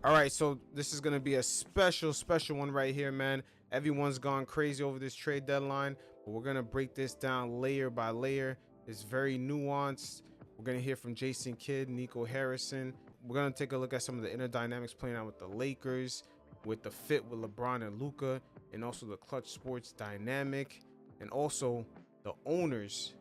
All right, so this is gonna be a special one right here, man. Everyone's gone crazy over this trade deadline, but we're gonna break this down layer by layer. It's very nuanced. We're gonna hear from Jason Kidd, Nico Harrison. We're gonna take a look at some of the inner dynamics playing out with the Lakers, with the fit with LeBron and Luka, and also the clutch sports dynamic, and also the owners.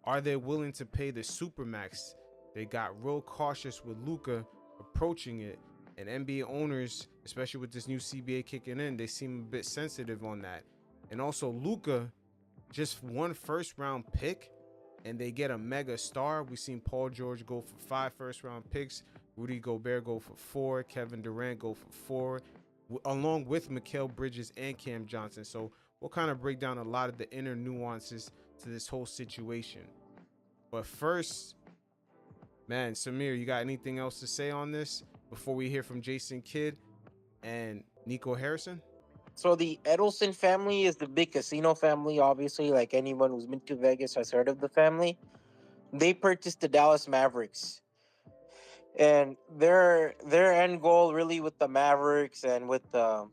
Are they willing to pay the supermax? They got real cautious with Luka approaching it, and NBA owners, especially with this new CBA kicking in, they seem a bit sensitive on that. And also Luka, just one first round pick, and they get a mega star. We've seen Paul George go for 5 first round picks, Rudy Gobert go for 4, Kevin Durant go for 4, along with Mikal Bridges and Cam Johnson. So we'll kind of break down a lot of the inner nuances to this whole situation. But first, man, Samir, you got anything else to say on this before we hear from Jason Kidd and Nico Harrison? So the Adelson family is the big casino family. Obviously, like anyone who's been to Vegas has heard of the family. They purchased the Dallas Mavericks, and their end goal really with the Mavericks and with the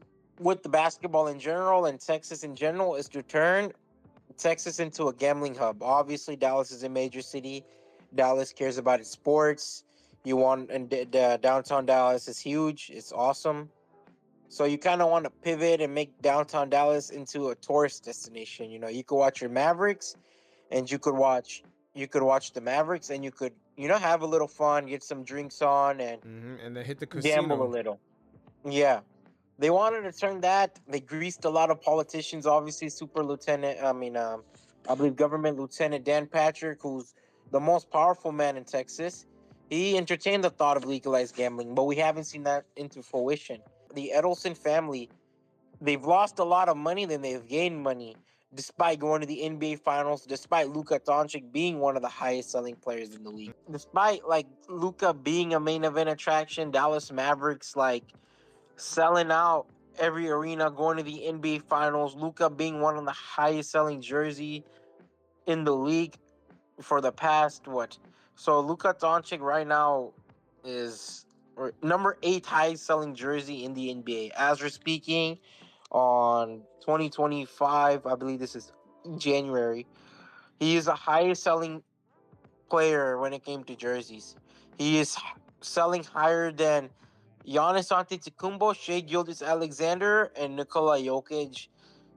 basketball in general and Texas in general is to turn Texas into a gambling hub. Obviously, Dallas is a major city. Dallas cares about its sports. You want and the downtown Dallas is huge. It's awesome. So you kind of want to pivot and make downtown Dallas into a tourist destination. You know, you could watch your Mavericks, and you could watch the Mavericks, and you could have a little fun, get some drinks on, and And then hit the gamble a casino. little. Yeah, they wanted to turn that. They greased a lot of politicians. Obviously, Super Lieutenant. I believe Government Lieutenant Dan Patrick, who's the most powerful man in Texas. He entertained the thought of legalized gambling, but we haven't seen that into fruition. The Edelson family, they've lost a lot of money, then they've gained money, despite going to the NBA Finals, despite Luka Doncic being one of the highest selling players in the league. Despite like Luka being a main event attraction, Dallas Mavericks like selling out every arena, going to the NBA Finals, Luka being one of the highest selling jersey in the league for the past what? So Luka Doncic right now is number 8 highest selling jersey in the NBA as we're speaking on 2025. I believe this is January. He is the highest selling player when it came to jerseys. He is selling higher than Giannis Antetokounmpo, Shea Gilgeous-Alexander, and Nikola Jokic.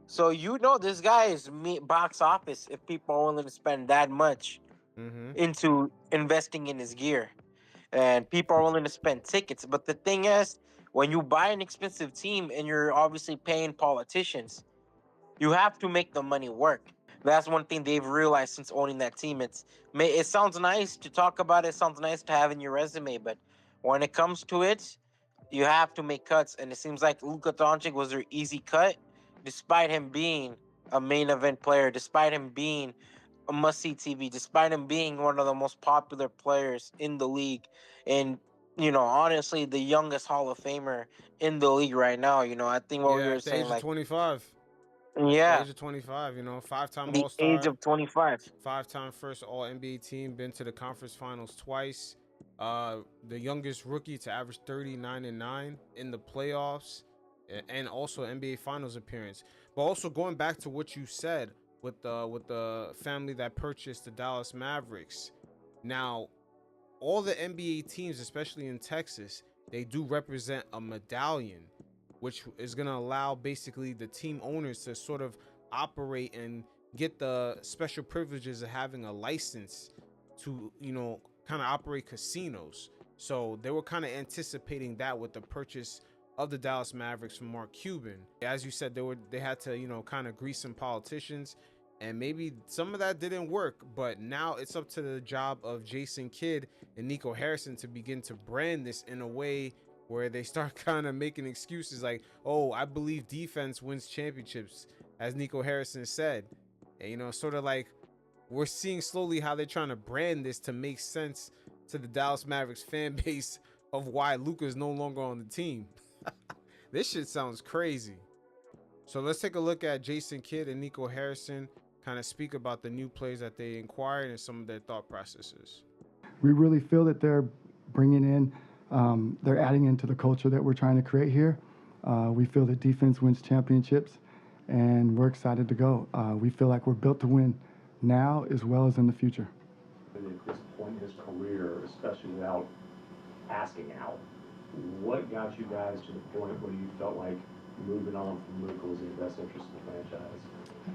So this guy is box office if people are willing to spend that much Mm-hmm. into investing in his gear. And people are willing to spend tickets. But the thing is, when you buy an expensive team and you're obviously paying politicians, you have to make the money work. That's one thing they've realized since owning that team. It sounds nice to talk about. It sounds nice to have in your resume, but when it comes to it, you have to make cuts. And it seems like Luka Doncic was their easy cut, despite him being a main event player, despite him being a must see TV, despite him being one of the most popular players in the league. And, honestly, the youngest Hall of Famer in the league right now. I think what we Yeah, were at the age saying, of like, 25. At the yeah, age of 25, 5-time the All age Star, of 25. 5-time first All NBA team, been to the conference finals twice. The youngest rookie to average 39-9 in the playoffs, and also NBA Finals appearance. But also going back to what you said with the family that purchased the Dallas Mavericks. Now, all the NBA teams, especially in Texas, they do represent a medallion, which is going to allow basically the team owners to sort of operate and get the special privileges of having a license to, kind of operate casinos. So they were kind of anticipating that with the purchase of the Dallas Mavericks from Mark Cuban. As you said, they had to, kind of grease some politicians, and maybe some of that didn't work, but now it's up to the job of Jason Kidd and Nico Harrison to begin to brand this in a way where they start kind of making excuses like, oh, I believe defense wins championships, as Nico Harrison said. And, sort of like we're seeing slowly how they're trying to brand this to make sense to the Dallas Mavericks fan base of why Luka is no longer on the team. This shit sounds crazy. So let's take a look at Jason Kidd and Nico Harrison kind of speak about the new plays that they inquired and some of their thought processes. We really feel that they're bringing in They're adding into the culture that we're trying to create here. We feel that defense wins championships, and we're excited to go. We feel like we're built to win now as well as in the future. At this point in his career, especially without asking out, what got you guys to the point where you felt like moving on from Luka was in the best interest of the franchise?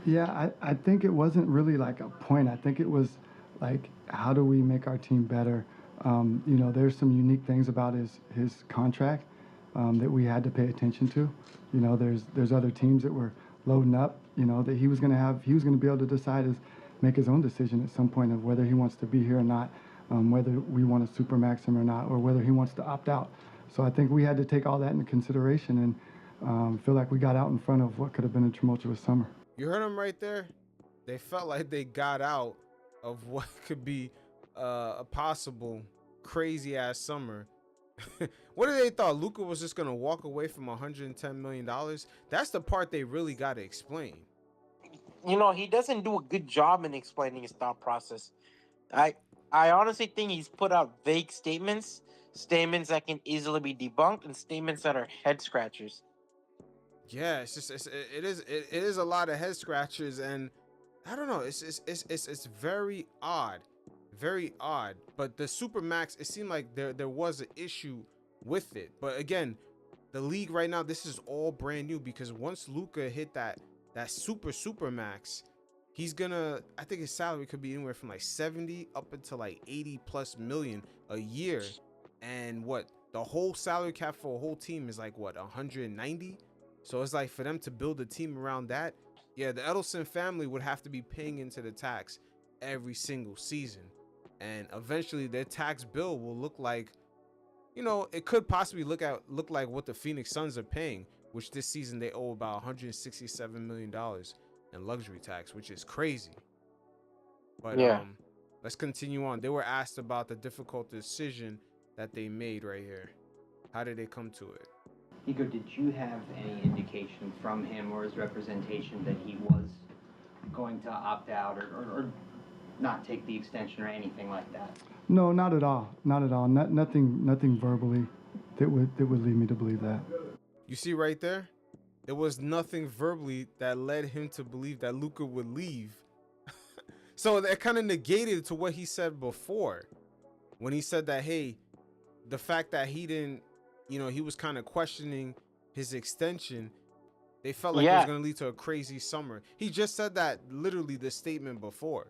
Yeah, I think it wasn't really like a point. I think it was like, how do we make our team better? There's some unique things about his contract that we had to pay attention to. There's other teams that were loading up, that he was going to be able to make his own decision at some point of whether he wants to be here or not, whether we want to supermax him or not, or whether he wants to opt out. So I think we had to take all that into consideration and feel like we got out in front of what could have been a tumultuous summer. You heard them right there. They felt like they got out of what could be a possible crazy ass summer. What did they thought Luka was just gonna walk away from $110 million? That's the part they really got to explain. He doesn't do a good job in explaining his thought process. I honestly think he's put out vague statements that can easily be debunked, and statements that are head scratchers. Yeah, it is a lot of head scratchers, and I don't know. It's very odd, very odd. But the Supermax, it seemed like there was an issue with it. But again, the league right now, this is all brand new, because once Luka hit that Supermax, he's gonna, I think his salary could be anywhere from like 70 up until like 80 plus million a year. And what the whole salary cap for a whole team is like, what, 190? So it's like, for them to build a team around that, yeah, the Adelson family would have to be paying into the tax every single season. And eventually their tax bill will look like, it could possibly look like what the Phoenix Suns are paying, which this season they owe about $167 million in luxury tax, which is crazy. But yeah. Let's continue on. They were asked about the difficult decision that they made right here. How did they come to it? Nico, did you have any indication from him or his representation that he was going to opt out or not take the extension or anything like that? No, not at all. Not at all. Nothing verbally that would lead me to believe that. You see right there? There was nothing verbally that led him to believe that Luka would leave. So that kind of negated to what he said before, when he said that, hey, the fact that he didn't, he was kind of questioning his extension. They felt like it was going to lead to a crazy summer. He just said that literally the statement before.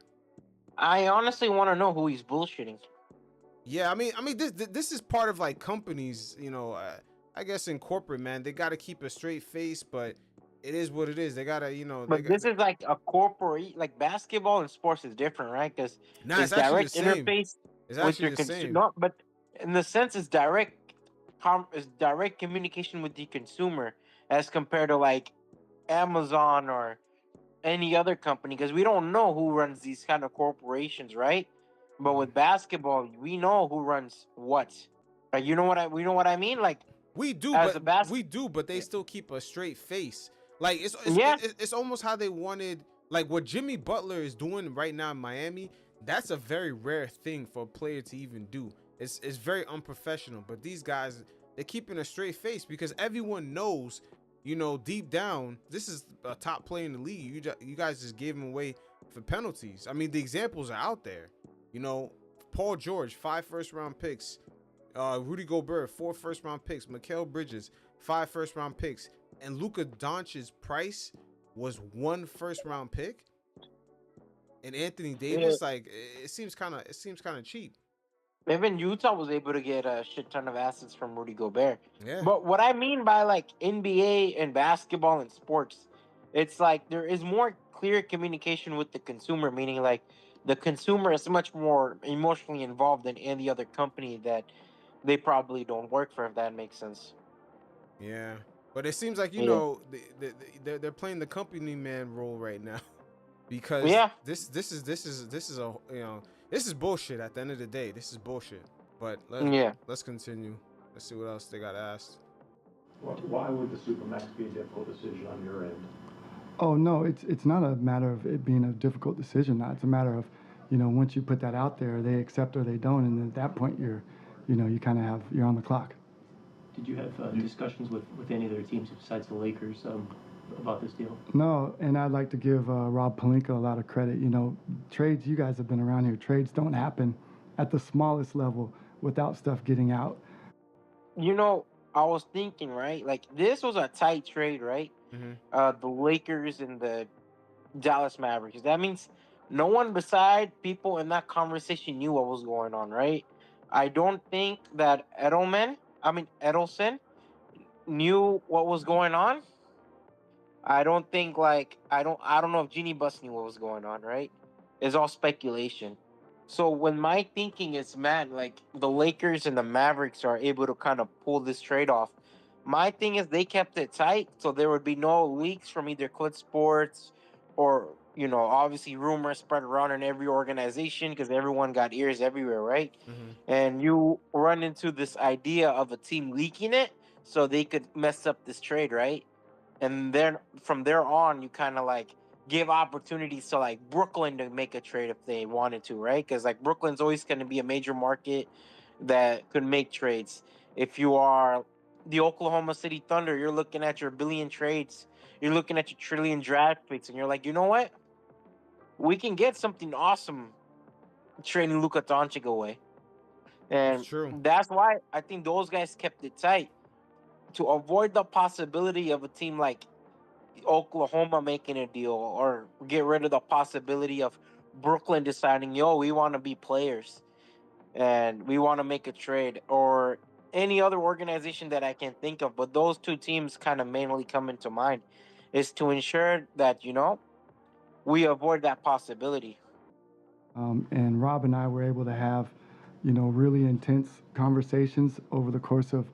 I honestly want to know who he's bullshitting. Yeah, I mean, this is part of like companies, I guess in corporate, man, they got to keep a straight face, but it is what it is. They got to, But this is like a corporate, like basketball and sports is different, right? Because it's direct actually the same. interface It's with actually your the same. consumer. But in the sense, it's direct communication with the consumer as compared to like Amazon or any other company, because we don't know who runs these kind of corporations, right? But with basketball, we know who runs what. Like, we know what I mean? Like, we do, but they still keep a straight face. Like it's almost how they wanted, like what Jimmy Butler is doing right now in Miami. That's a very rare thing for a player to even do. It's very unprofessional, but these guys, they're keeping a straight face because everyone knows, deep down, this is a top player in the league. You guys just gave him away for penalties. I mean, the examples are out there. Paul George, 5 first-round picks. Rudy Gobert, 4 first-round picks. Mikal Bridges, 5 first-round picks. And Luka Doncic's price was 1 first-round pick. And Anthony Davis, like, it seems kind of cheap. Even Utah was able to get a shit ton of assets from Rudy Gobert. Yeah. But what I mean by like NBA and basketball and sports, it's like there is more clear communication with the consumer, meaning like the consumer is much more emotionally involved than any other company that they probably don't work for, if that makes sense. Yeah. But it seems like, they're playing the company man role right now. Because this is bullshit at the end of the day. This is bullshit. But let's continue. Let's see what else they got asked. Why would the Supermax be a difficult decision on your end? Oh, no, it's not a matter of it being a difficult decision. It's a matter of, once you put that out there, they accept or they don't. And at that point, you kind of you're on the clock. Did you have discussions with any other teams besides the Lakers about this deal? No, and I'd like to give Rob Pelinka a lot of credit. Trades, you guys have been around here. Trades don't happen at the smallest level without stuff getting out. I was thinking, right? Like, this was a tight trade, right? The Lakers and the Dallas Mavericks. That means no one beside people in that conversation knew what was going on, right? I don't think that Edelson knew what was going on. I don't think I don't know if Jeanie Buss knew what was going on, right? It's all speculation. So when my thinking is, man, like the Lakers and the Mavericks are able to kind of pull this trade off. My thing is they kept it tight, so there would be no leaks from either Clip Sports or obviously rumors spread around in every organization because everyone got ears everywhere, right? And you run into this idea of a team leaking it so they could mess up this trade, right? And then from there on, you kind of like give opportunities to like Brooklyn to make a trade if they wanted to, right? Because like Brooklyn's always going to be a major market that could make trades. If you are the Oklahoma City Thunder, you're looking at your billion trades, you're looking at your trillion draft picks, and you're like, you know what? We can get something awesome trading Luka Doncic away. It's And true. that's why I think those guys kept it tight to avoid the possibility of a team like Oklahoma making a deal or get rid of the possibility of Brooklyn deciding, yo, we want to be players and we want to make a trade or any other organization that I can think of. But those two teams kind of mainly come into mind is to ensure that, we avoid that possibility. And Rob and I were able to have, really intense conversations over the course of,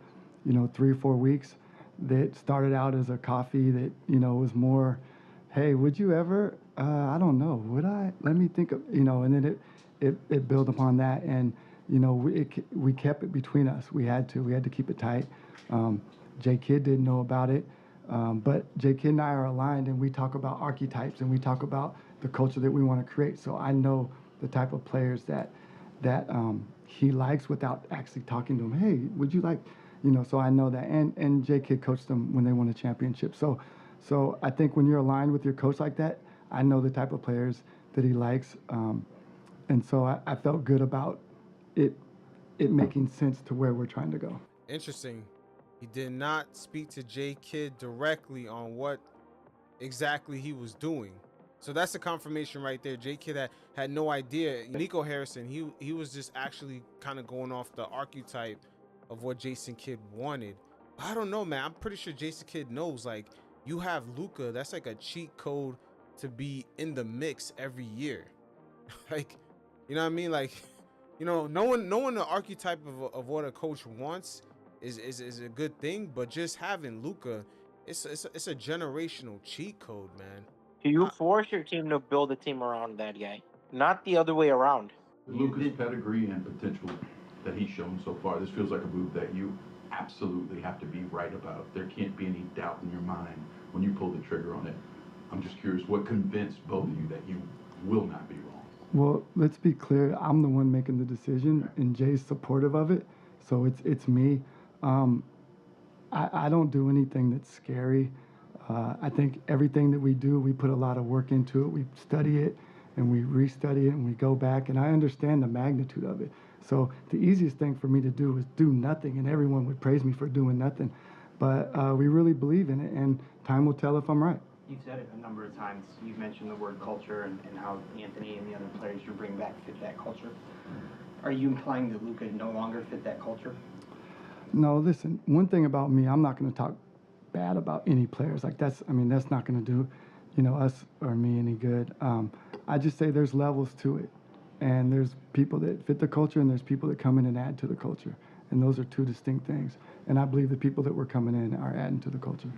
3 or 4 weeks that started out as a coffee that, was more, hey, would you ever, I don't know, would I? Let me think of, and then it built upon that. And, we kept it between us. We had to keep it tight. J Kidd didn't know about it. But J Kidd and I are aligned, and we talk about archetypes, and we talk about the culture that we want to create. So I know the type of players that he likes without actually talking to him. Hey, would you like, so I know that. And J Kidd coached them when they won a championship. So I think when you're aligned with your coach like that, I know the type of players that he likes. And so I felt good about it making sense to where we're trying to go. Interesting. He did not speak to J Kidd directly on what exactly he was doing. So that's a confirmation right there. J Kidd had no idea. Nico Harrison, he was just actually kind of going off the archetype of what Jason Kidd wanted. I don't know, man. I'm pretty sure Jason Kidd knows, like, you have Luka. That's like a cheat code to be in the mix every year. Like, you know what I mean? Like, knowing the archetype of what a coach wants is a good thing, but just having Luka, it's a generational cheat code, man. You force your team to build a team around that guy, not the other way around. With Luka's pedigree and potential that he's shown so far, this feels like a move that you absolutely have to be right about. There can't be any doubt in your mind when you pull the trigger on it. I'm just curious, what convinced both of you that you will not be wrong? Well, let's be clear. I'm the one making the decision, and Jay's supportive of it. So it's me. I don't do anything that's scary. I think everything that we do, we put a lot of work into it. We study it, and we restudy it, and we go back, and I understand the magnitude of it. So the easiest thing for me to do is do nothing, and everyone would praise me for doing nothing. But we really believe in it, and time will tell if I'm right. You've said it a number of times. You've mentioned the word culture and how Anthony and the other players you bring back fit that culture. Are you implying that Luka no longer fit that culture? No, listen, one thing about me, I'm not going to talk bad about any players. Like that's not going to do, us or me any good. I just say there's levels to it. And there's people that fit the culture and there's people that come in and add to the culture. And those are two distinct things. And I believe the people that were coming in are adding to the culture.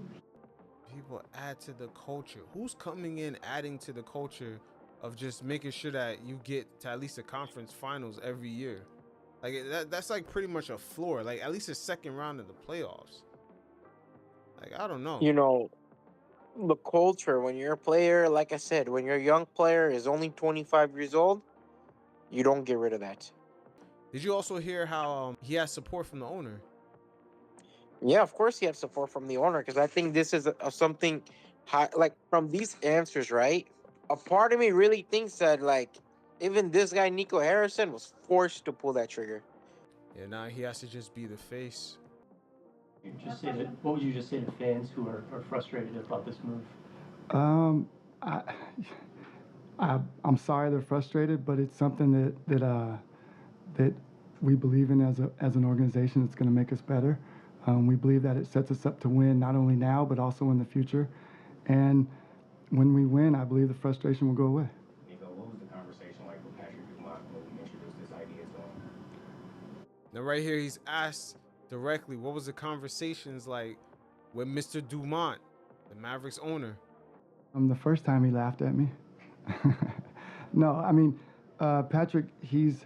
People add to the culture. Who's coming in adding to the culture of just making sure that you get to at least the conference finals every year? Like that's like pretty much a floor, like at least a second round of the playoffs. Like, I don't know. The culture, when you're a player, like I said, when you're a young player is only 25 years old, you don't get rid of that. Did you also hear how he has support from the owner? Yeah, of course he has support from the owner because I think this is something high, like from these answers, right? A part of me really thinks that like even this guy Nico Harrison was forced to pull that trigger. Yeah, now he has to just be the face. What would you just say to fans who are frustrated about this move? I, I'm sorry they're frustrated, but it's something that we believe in as an organization. It's going to make us better. We believe that it sets us up to win not only now but also in the future. And when we win, I believe the frustration will go away. Nico, what was the conversation like with Patrick Dumont when we introduced this idea to him? Now, right here, he's asked directly, what was the conversations like with Mr. Dumont, the Mavericks owner? The first time he laughed at me. No, I mean, Patrick, he's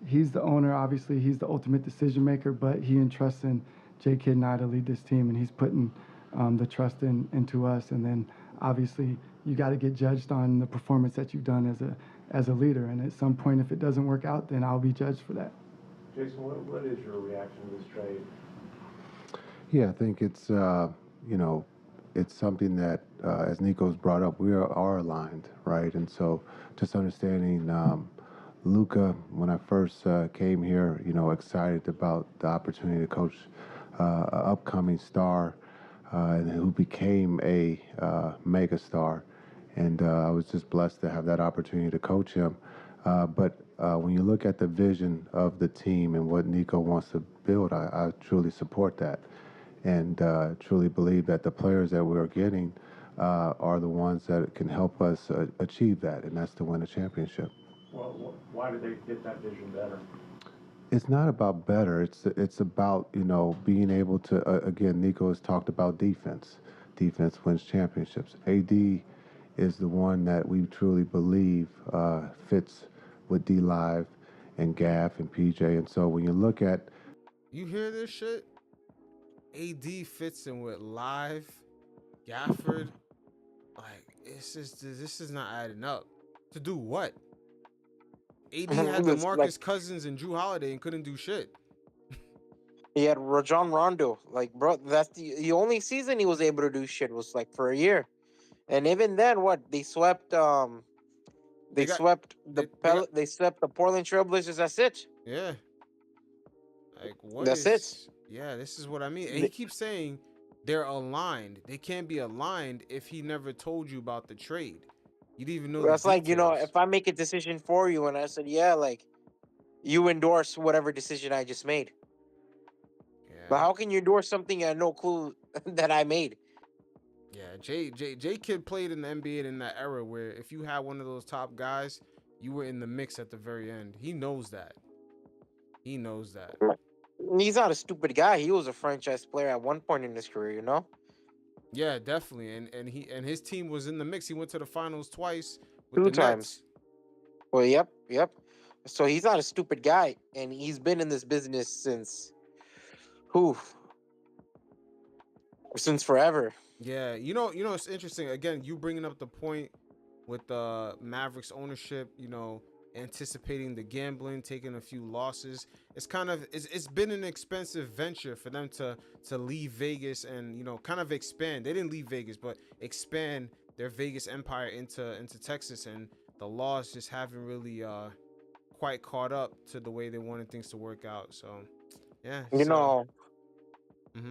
the owner. Obviously, he's the ultimate decision maker, but he entrusts in J-Kid and I to lead this team, and he's putting the trust into us. And then, obviously, you got to get judged on the performance that you've done as a leader. And at some point, if it doesn't work out, then I'll be judged for that. Jason, what is your reaction to this trade? Yeah, I think it's it's something that, as Nico's brought up, we are aligned, right? And so, just understanding Luka, when I first came here, excited about the opportunity to coach an upcoming star, and who became a mega star, and I was just blessed to have that opportunity to coach him. But when you look at the vision of the team and what Nico wants to build, I truly support that, and truly believe that the players that we're getting are the ones that can help us achieve that, and that's to win a championship. Well, why did they fit that vision better? It's not about better. It's about being able to again. Nico has talked about defense. Defense wins championships. AD is the one that we truly believe fits with D Live and Gaff and PJ. And so when you look at, You hear this shit? AD fits in with Live, Gafford. Like, this is not adding up. To do what? AD had It's DeMarcus like Cousins and Drew Holiday and couldn't do shit. he had Rajon Rondo. Like, bro, that's the only season he was able to do shit was like for a year. And even then, what they swept They they got swept they they swept the Portland Trailblazers. That's it. yeah. Like, what That's it. is yeah, this is what I mean. And he keeps saying they're aligned. They can't be aligned if he never told you about the trade. You didn't even know That's the like, details. if I make a decision for you and I said, yeah, like you endorse whatever decision I just made. But Yeah. how can you endorse something you had no clue that I made? Yeah, J Kid played in the NBA in that era where if you had one of those top guys, you were in the mix at the very end. He knows that. He knows that. He's not a stupid guy. He was a franchise player at one point in his career. Yeah, definitely. And his team was in the mix. He went to the finals twice with Two the times. Nets. Well, yep. So he's not a stupid guy, and he's been in this business who, since forever. Yeah, it's interesting. Again, you bringing up the point with the Mavericks ownership, anticipating the gambling, taking a few losses. It's been an expensive venture for them to leave Vegas and kind of expand. They didn't leave Vegas, but expand their Vegas empire into Texas, and the laws just haven't really quite caught up to the way they wanted things to work out. So yeah,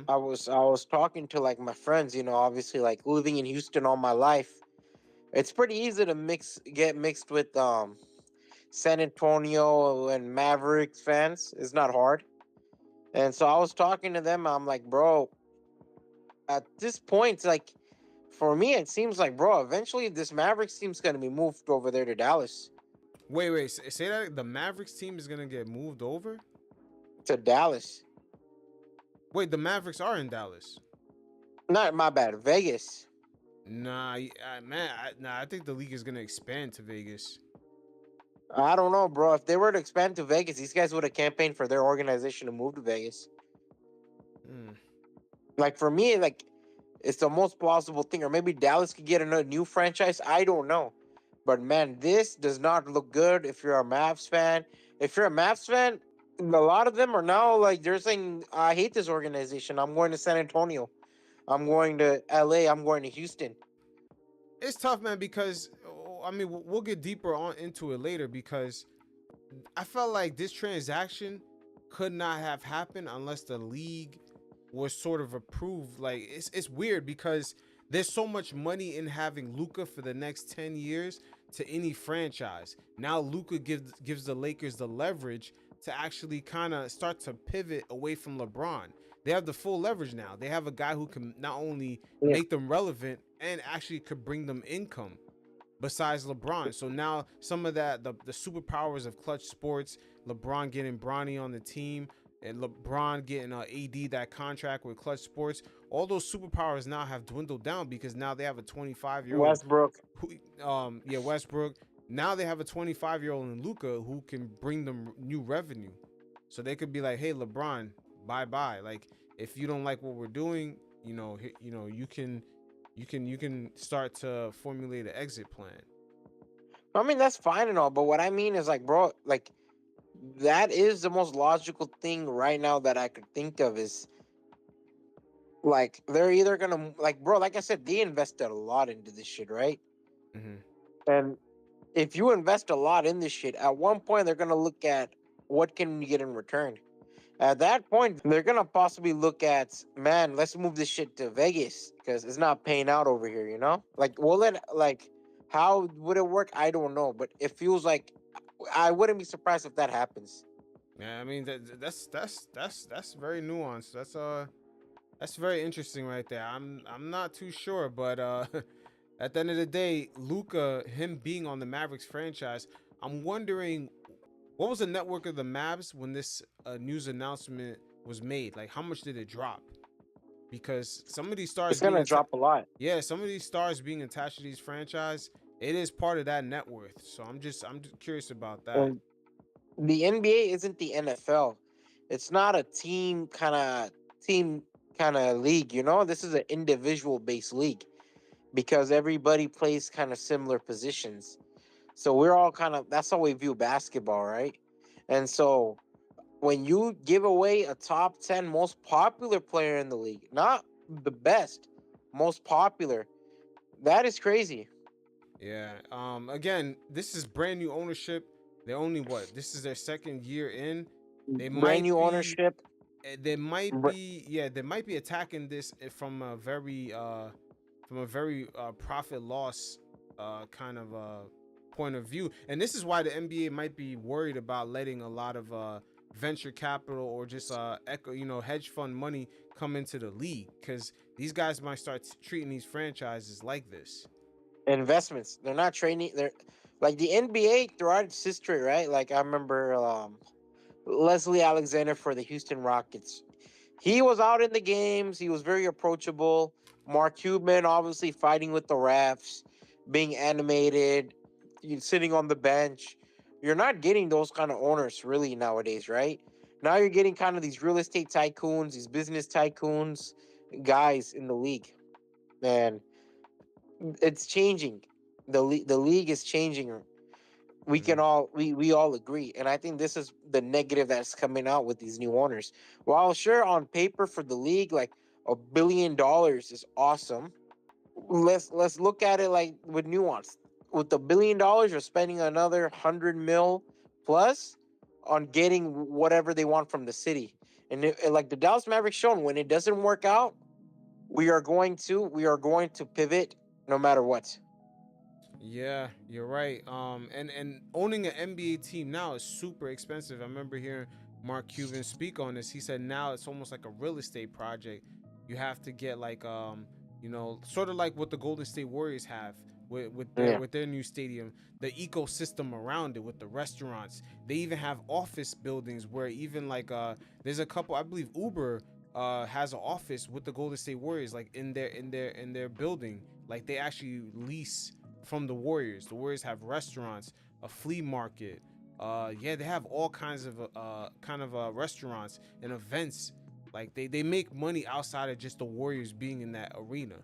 I was talking to like my friends, obviously like living in Houston all my life. It's pretty easy to get mixed with San Antonio and Mavericks fans. It's not hard. And so I was talking to them. I'm like, bro, at this point, like for me, it seems like, bro, eventually this Mavericks team's gonna be moved over there to Dallas. Wait, say that the Mavericks team is gonna get moved over To Dallas. Wait, the Mavericks are in Dallas. Not my bad, Vegas. Nah, man, I think the league is gonna expand to Vegas. I don't know, bro. If they were to expand to Vegas, these guys would have campaigned for their organization to move to Vegas. Like for me, like it's the most plausible thing. Or maybe Dallas could get another new franchise. I don't know. But man, this does not look good if you're a Mavs fan. If you're a Mavs fan, a lot of them are now like they're saying, "I hate this organization. I'm going to San Antonio. I'm going to LA. I'm going to Houston." It's tough, man, because I mean we'll get deeper on into it later because I felt like this transaction could not have happened unless the league was sort of approved. Like it's weird because there's so much money in having Luka for the next 10 years to any franchise. Now Luka gives the Lakers the leverage to actually kind of start to pivot away from LeBron. They have the full leverage now. They have a guy who can not only Yeah. make them relevant and actually could bring them income besides LeBron. So now some of that, the superpowers of clutch sports, LeBron getting Bronny on the team and LeBron getting AD that contract with clutch sports, all those superpowers now have dwindled down because now they have a 25-year-old Westbrook. who, Westbrook. Now they have a 25-year-old in Luka who can bring them new revenue. So they could be like, hey, LeBron, bye-bye. Like, if you don't like what we're doing, you can start to formulate an exit plan. I mean, that's fine and all, but what I mean is like, bro, like that is the most logical thing right now that I could think of is like they're either gonna like, bro, like I said, they invested a lot into this shit, right? Mm-hmm. And if you invest a lot in this shit, at one point they're gonna look at what can you get in return. At that point, they're gonna possibly look at, man, let's move this shit to Vegas because it's not paying out over here. You know, like, will it like, how would it work? I don't know, but it feels like I wouldn't be surprised if that happens. Yeah, I mean that's very nuanced. That's very interesting right there. I'm not too sure, but at the end of the day, Luka, him being on the Mavericks franchise, I'm wondering what was the network of the Mavs when this news announcement was made? Like, how much did it drop? Because some of these stars It's gonna drop a lot. some of these stars being attached to these franchise, it is part of that net worth. So I'm just curious about that. And the NBA isn't the NFL. It's not a team kind of league. You know, this is an individual based league because everybody plays kind of similar positions. So we're all kind of that's how we view basketball, right? And so when you give away a top 10 most popular player in the league, not the best, most popular, that is crazy. Yeah. Again, this is brand new ownership. They're only what? This is their second year in. They Brand might new be ownership. Br- they might be attacking this from a very profit loss kind of point of view. And this is why the NBA might be worried about letting a lot of venture capital or just hedge fund money come into the league, because these guys might start treating these franchises like this. Investments. They're not training. They're like the NBA throughout its history, right? Like I remember Leslie Alexander for the Houston Rockets. He was out in the games. He was very approachable. Mark Cuban, obviously fighting with the refs, being animated, sitting on the bench. You're not getting those kind of owners really nowadays, right? Now you're getting kind of these real estate tycoons, these business tycoons, guys in the league. Man, it's changing. The league is changing. We can Mhm. all we all agree, and I think this is the negative that's coming out with these new owners. While sure on paper for the league, like $1 billion is awesome. Let's look at it like with nuance. With $1 billion, you're spending another 100 mil plus on getting whatever they want from the city. And like the Dallas Mavericks shown, when it doesn't work out, we are going to pivot no matter what. Yeah, you're right. And owning an NBA team now is super expensive. I remember hearing Mark Cuban speak on this. He said now it's almost like a real estate project. You have to get like sort of like what the Golden State Warriors have Yeah. with their new stadium, the ecosystem around it with the restaurants. They even have office buildings where even like there's a couple, I believe Uber has an office with the Golden State Warriors, like in their building. Like they actually lease from the Warriors. The Warriors have restaurants, a flea market. Yeah, they have all kinds of restaurants and events. Like they make money outside of just the Warriors being in that arena.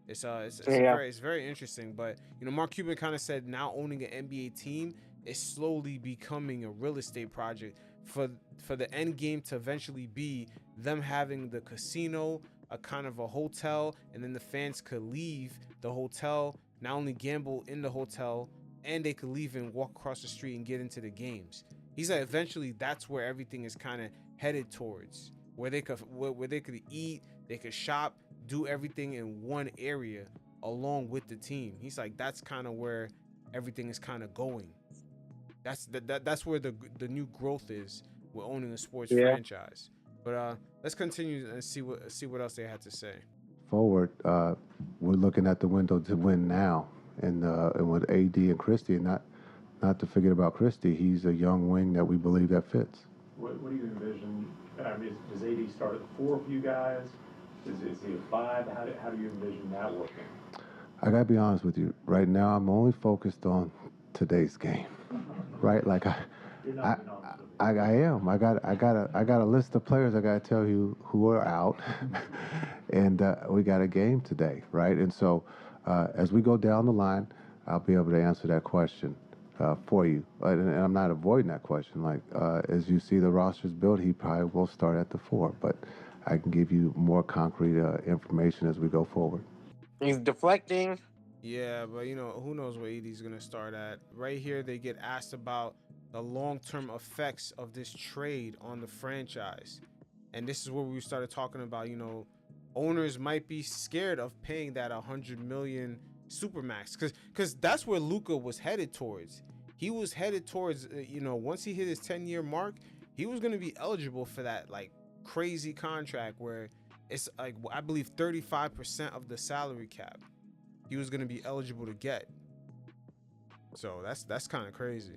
Yeah. It's very interesting. But Mark Cuban kind of said now owning an NBA team is slowly becoming a real estate project for the end game to eventually be them having the casino, a kind of a hotel, and then the fans could leave the hotel, not only gamble in the hotel, and they could leave and walk across the street and get into the games. He's like, eventually that's where everything is kind of headed towards, where they could eat, they could shop, do everything in one area along with the team. He's like, that's kind of where everything is kind of going. That's where the new growth is with owning a sports franchise. But let's continue and see what else they had to say. Forward, we're looking at the window to win now, and with AD and Christie, and not to forget about Christie. He's a young wing that we believe that fits. What do you envision? I mean, does AD start at the 4 for you guys? Is he a 5? How do you envision that working? I gotta be honest with you. Right now, I'm only focused on today's game. Right? Like I am. I got a list of players. I gotta tell you who are out, and we got a game today, right? And so, as we go down the line, I'll be able to answer that question for you. And I'm not avoiding that question. Like as you see the rosters built, he probably will start at the 4, but I can give you more concrete information as we go forward. He's deflecting. Yeah, but who knows where AD's gonna start at. Right here, they get asked about the long-term effects of this trade on the franchise. And this is where we started talking about, owners might be scared of paying that $100 million supermax, because that's where Luka was headed towards. He was headed towards, once he hit his 10-year mark, he was going to be eligible for that like crazy contract where it's like, I believe 35% of the salary cap he was going to be eligible to get. So that's kind of crazy.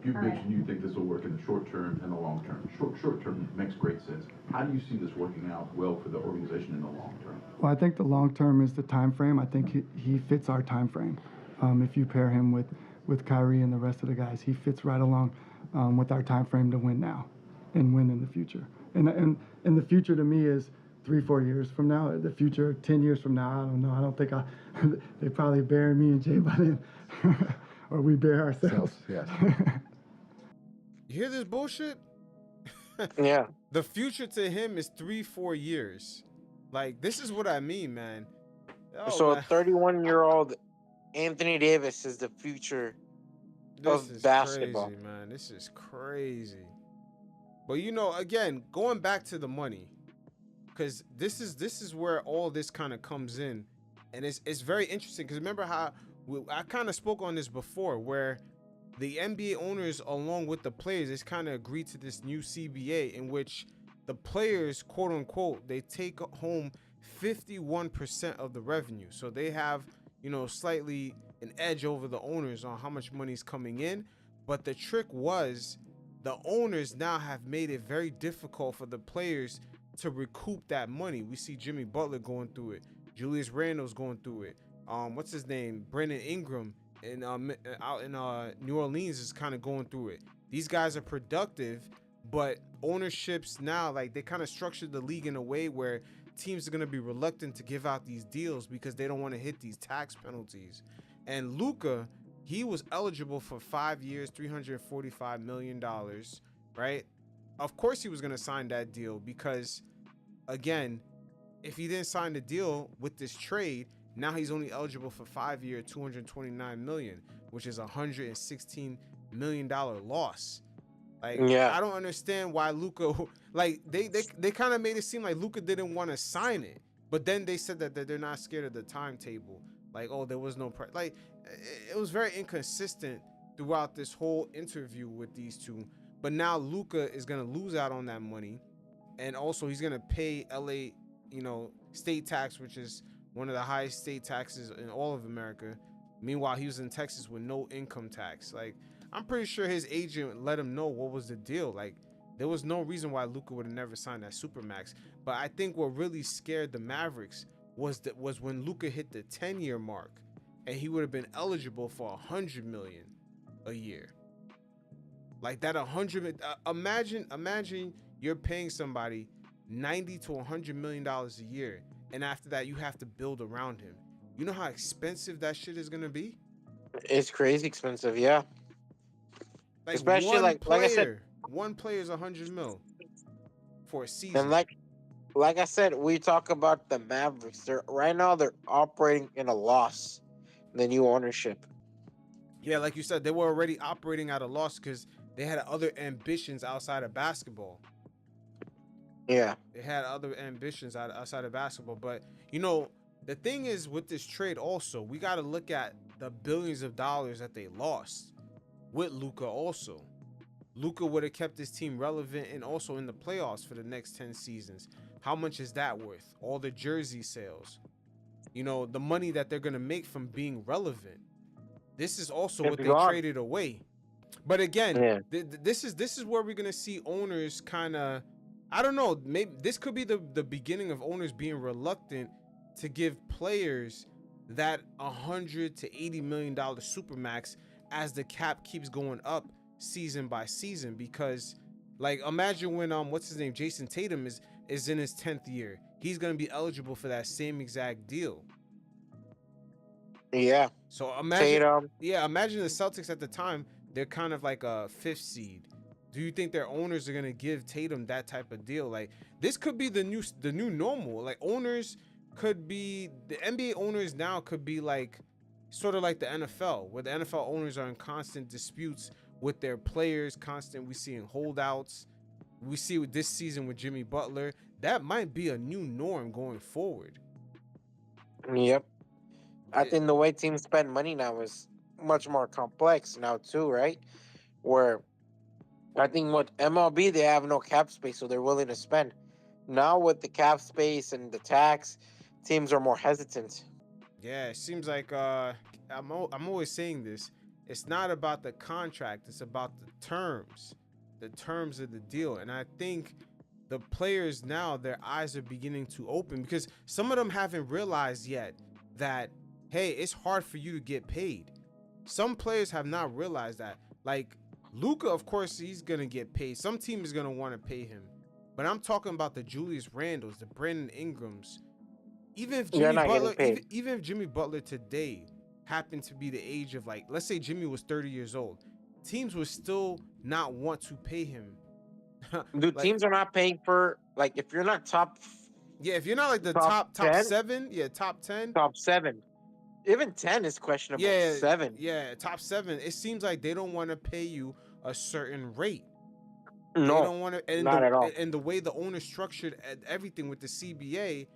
You mentioned you think this will work in the short term and the long term. Short term makes great sense. How do you see this working out well for the organization in the long term? Well, I think the long term is the time frame. I think he fits our time frame. If you pair him with Kyrie and the rest of the guys, he fits right along with our time frame to win now and win in the future. And the future to me is 3-4 years from now. The future 10 years from now, I don't know. I don't think they probably bury me and Jay by then, or we bury ourselves. Yes. You hear this bullshit? Yeah. The future to him is 3-4 years. Like, this is what I mean, man. So a 31-year-old Anthony Davis is the future of basketball. Crazy, man. This is crazy. But again, going back to the money, because this is where all this kind of comes in, and it's very interesting. Because remember how I kind of spoke on this before, where the NBA owners, along with the players, they kind of agreed to this new CBA in which the players, quote unquote, they take home 51% of the revenue. So they have, slightly an edge over the owners on how much money is coming in. But the trick was the owners now have made it very difficult for the players to recoup that money. We see Jimmy Butler going through it. Julius Randle's going through it. What's his name? Brandon Ingram out in New Orleans is kind of going through it. These guys are productive, but ownerships now, like, they kind of structured the league in a way where teams are going to be reluctant to give out these deals because they don't want to hit these tax penalties. And Luka, he was eligible for 5 years, $345 million, right? Of course he was going to sign that deal because, again, if he didn't sign the deal with this trade, now he's only eligible for 5 year, $229 million, which is $116 million loss. Like, yeah. I don't understand why Luka, like, they kind of made it seem like Luka didn't want to sign it, but then they said that they're not scared of the timetable. Like, oh, there was no like, it was very inconsistent throughout this whole interview with these two. But now Luka is gonna lose out on that money, and also he's gonna pay LA, state tax, which is one of the highest state taxes in all of America. Meanwhile, he was in Texas with no income tax. Like, I'm pretty sure his agent let him know what was the deal. Like, there was no reason why Luka would have never signed that Supermax. But I think what really scared the Mavericks was when Luka hit the 10-year mark, and he would have been eligible for $100 million a year. Like that 100. Imagine you're paying somebody $90 to $100 million a year, and after that you have to build around him. You know how expensive that shit is gonna be? It's crazy expensive, yeah. Like, especially like I said, One player is 100 mil for a And season. like I said, we talk about the Mavericks. They're operating in a loss. The new ownership. Yeah, like you said, they were already operating at a loss because they had other ambitions outside of basketball. Yeah. They had other ambitions outside of basketball. But, you know, the thing is with this trade also, we got to look at the billions of dollars that they lost with Luka also. Luka would have kept his team relevant and also in the playoffs for the next 10 seasons. How much is that worth? All the jersey sales. You know, the money that they're going to make from being relevant. This is also It's what they gone. traded away. But again, Yeah. this is where we're gonna see owners kind of, I don't know, maybe this could be the beginning of owners being reluctant to give players that $100 to $80 million supermax as the cap keeps going up season by season. Because, like, imagine when what's his name, Jason Tatum is in his 10th year, he's gonna be eligible for that same exact deal. Yeah. So imagine, Tatum. imagine the Celtics at the time, they're kind of like a 5th seed. Do you think their owners are gonna give Tatum that type of deal? Like, this could be the new normal. Like, owners could be, the NBA owners now could be like sort of like the NFL, where the NFL owners are in constant disputes with their players, we seeing holdouts. We see with this season with Jimmy Butler, that might be a new norm going forward. Yep. I think the way teams spend money now is much more complex now too, right? Where I think with MLB they have no cap space, so they're willing to spend. Now with the cap space and the tax, teams are more hesitant. Yeah, it seems like I'm always saying this. It's not about the contract, it's about the terms of the deal. And I think the players now, their eyes are beginning to open because some of them haven't realized yet that, hey, it's hard for you to get paid. Some players have not realized that. Like Luka, of course, he's gonna get paid. Some team is gonna want to pay him. But I'm talking about the Julius Randles, the Brandon Ingrams. Even if They're Jimmy not Butler, getting paid. even if Jimmy Butler today happened to be the age of, like, let's say Jimmy was 30 years old, teams would still not want to pay him. Dude, Like, teams are not paying for, like, if you're not top yeah, if you're not like the top top 10, 7, yeah, top 10, top 7, even 10 is questionable. yeah, 7. yeah, top 7, it seems like they don't want to pay you a certain rate. They No, don't want to, not at all. and the way the owner structured everything with the CBA,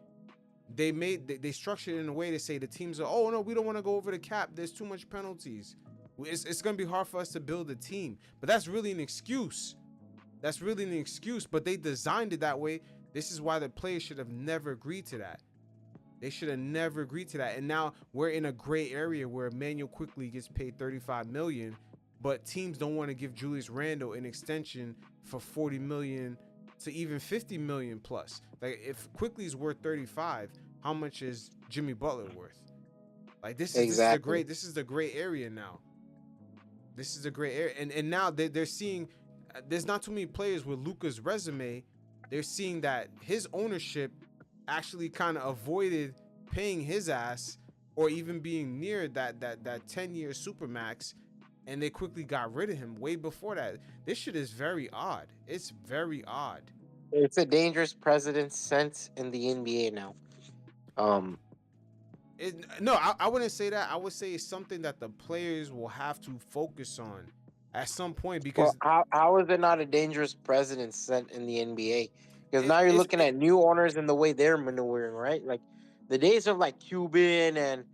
they structured it in a way to say the teams are, oh no, we don't want to go over the cap, there's too much penalties, it's gonna be hard for us to build a team. But that's really an excuse. But they designed it that way. This is why the players should have never agreed to that. And now we're in a gray area where Emmanuel quickly gets paid $35 million, but teams don't want to give Julius Randle an extension for $40 million to even $50 million plus. Like, if Quickly is worth 35, how much is Jimmy Butler worth? Like, this is the gray area now. This is the gray area, and now they're seeing there's not too many players with Luka's resume. They're seeing that his ownership actually kind of avoided paying his ass or even being near that 10-year supermax, and they quickly got rid of him way before that. This shit is very odd. It's very odd. It's a dangerous precedent sense in the NBA now. No, I wouldn't say that. I would say it's something that the players will have to focus on at some point, because how is it not a dangerous precedent set in the NBA? Because now you're looking at new owners and the way they're maneuvering, right? Like the days of like Cuban and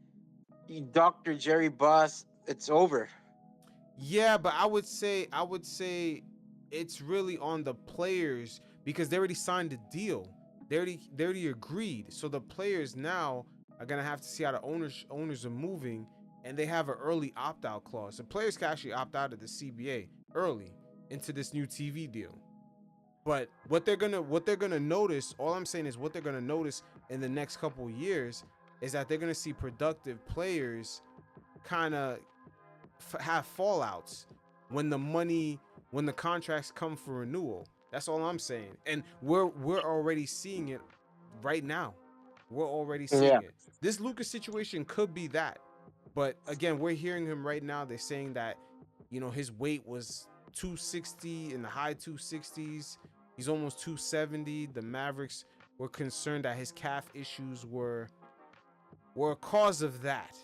Dr. Jerry Buss, it's over. Yeah, but I would say it's really on the players because they already signed the deal. They already agreed. So the players now are gonna have to see how the owners are moving, and they have an early opt-out clause. The players can actually opt out of the CBA early into this new TV deal. But what they're gonna notice, all I'm saying is what they're gonna notice in the next couple of years is that they're gonna see productive players kind of have fallouts when the contracts come for renewal. That's all I'm saying, and we're already seeing it right now. We're already seeing it. This Lucas situation could be that, but again, we're hearing him right now. They're saying that, you know, his weight was 260 in the high 260s. He's almost 270. The Mavericks were concerned that his calf issues were a cause of that.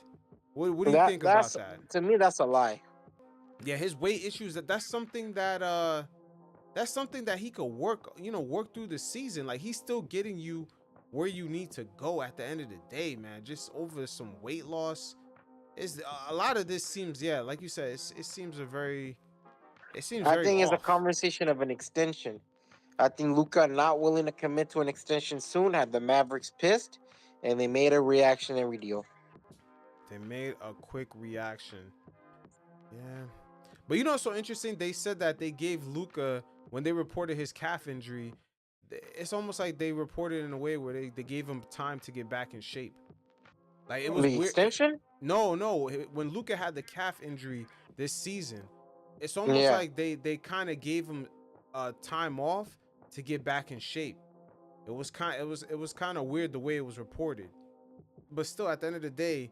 What do you think about That's that? to me that's a lie. Yeah, his weight issues, that's something that he could work through the season. Like, he's still getting you where you need to go at the end of the day, man. Just over some weight loss. Is a lot of this seems, yeah, like you said, it seems I very think it's a off. conversation of an extension. I think Luka not willing to commit to an extension soon had the Mavericks pissed, and they made a reactionary deal. They made a quick reaction. Yeah. But you know what's so interesting? They said that they gave Luka, when they reported his calf injury, it's almost like they reported in a way where they gave him time to get back in shape. Like, it was The weird. extension? No. When Luka had the calf injury this season, it's almost Yeah. like they kind of gave him time off to get back in shape. It was kind of weird the way it was reported. But still, at the end of the day,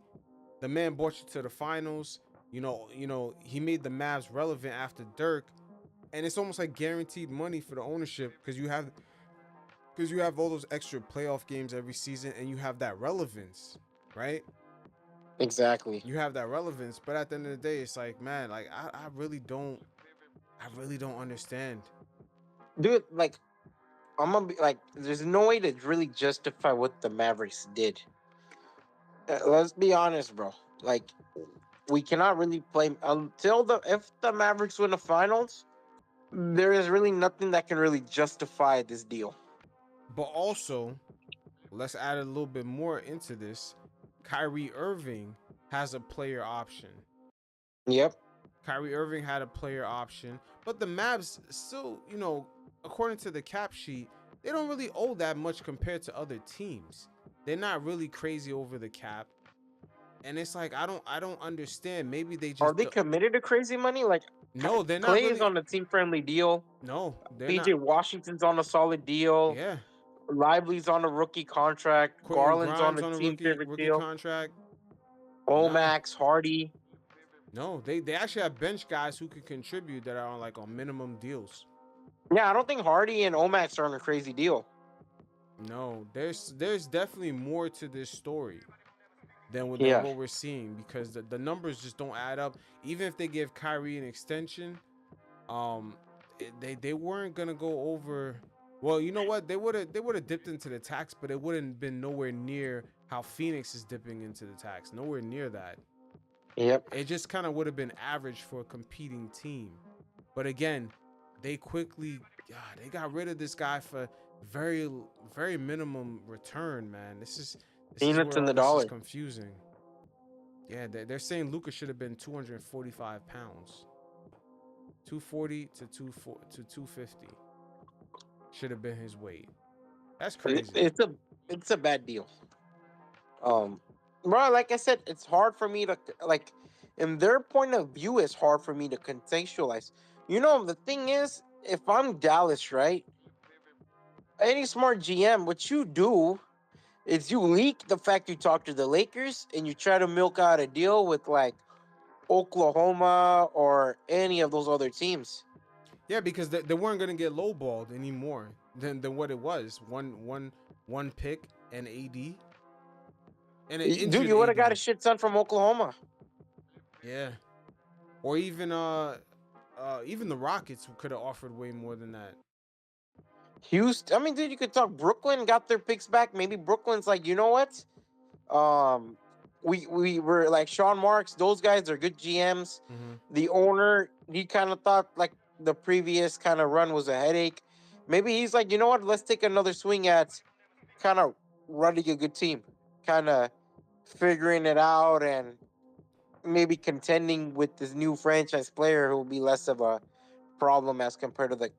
the man brought you to the finals. He made the Mavs relevant after Dirk, and it's almost like guaranteed money for the ownership because you have all those extra playoff games every season, and you have that relevance, right? Exactly. You have that relevance, but at the end of the day, it's like, man, like I really don't understand. Dude, like, I'm gonna be like, there's no way to really justify what the Mavericks did. Let's be honest, bro. Like, we cannot really play until if the Mavericks win the finals. There is really nothing that can really justify this deal. But also, let's add a little bit more into this. Kyrie Irving has a player option. Yep. Kyrie Irving had a player option, but the Mavs still, according to the cap sheet, they don't really owe that much compared to other teams. They're not really crazy over the cap. And it's like, I don't understand. Maybe they Are just they committed to crazy money? Like, no, they're not Klay is really. on a team friendly deal. No, they're not. PJ Washington's on a solid deal. Yeah. Lively's on a rookie contract. Quentin Garland's on Grimes a on a team favorite rookie deal. contract. Nah. Omax, Hardy. No, they actually have bench guys who can contribute that are on minimum deals. Yeah, I don't think Hardy and Omax are on a crazy deal. No, there's definitely more to this story than what we're seeing, because the numbers just don't add up. Even if they give Kyrie an extension, they weren't gonna go over. Well, you know what? They would have dipped into the tax, but it wouldn't been nowhere near how Phoenix is dipping into the tax. Nowhere near that. Yep. It just kind of would have been average for a competing team. But again, they got rid of this guy for very, very minimum return, man. This is Peanuts where in all the this dollar. is confusing. Yeah, they're saying Luka should have been 245 pounds. 240 to 250 should have been his weight. That's crazy. It's a bad deal. Bro, like I said, it's hard for me to like. In their point of view, it's hard for me to contextualize. The thing is, if I'm Dallas, right? Any smart GM, what you do is you leak the fact you talked to the Lakers and you try to milk out a deal with like Oklahoma or any of those other teams. Yeah, because they weren't gonna get lowballed anymore than what it was. One pick and AD. And an Dude, injured you would have got a AD. shit ton from Oklahoma. Yeah. Or even the Rockets could have offered way more than that. Houston, I mean, dude, you could talk Brooklyn got their picks back. Maybe Brooklyn's like, you know what? We were like Sean Marks. Those guys are good GMs. Mm-hmm. The owner, he kind of thought like the previous kind of run was a headache. Maybe he's like, you know what? Let's take another swing at kind of running a good team, kind of figuring it out, and maybe contending with this new franchise player who will be less of a problem as compared to the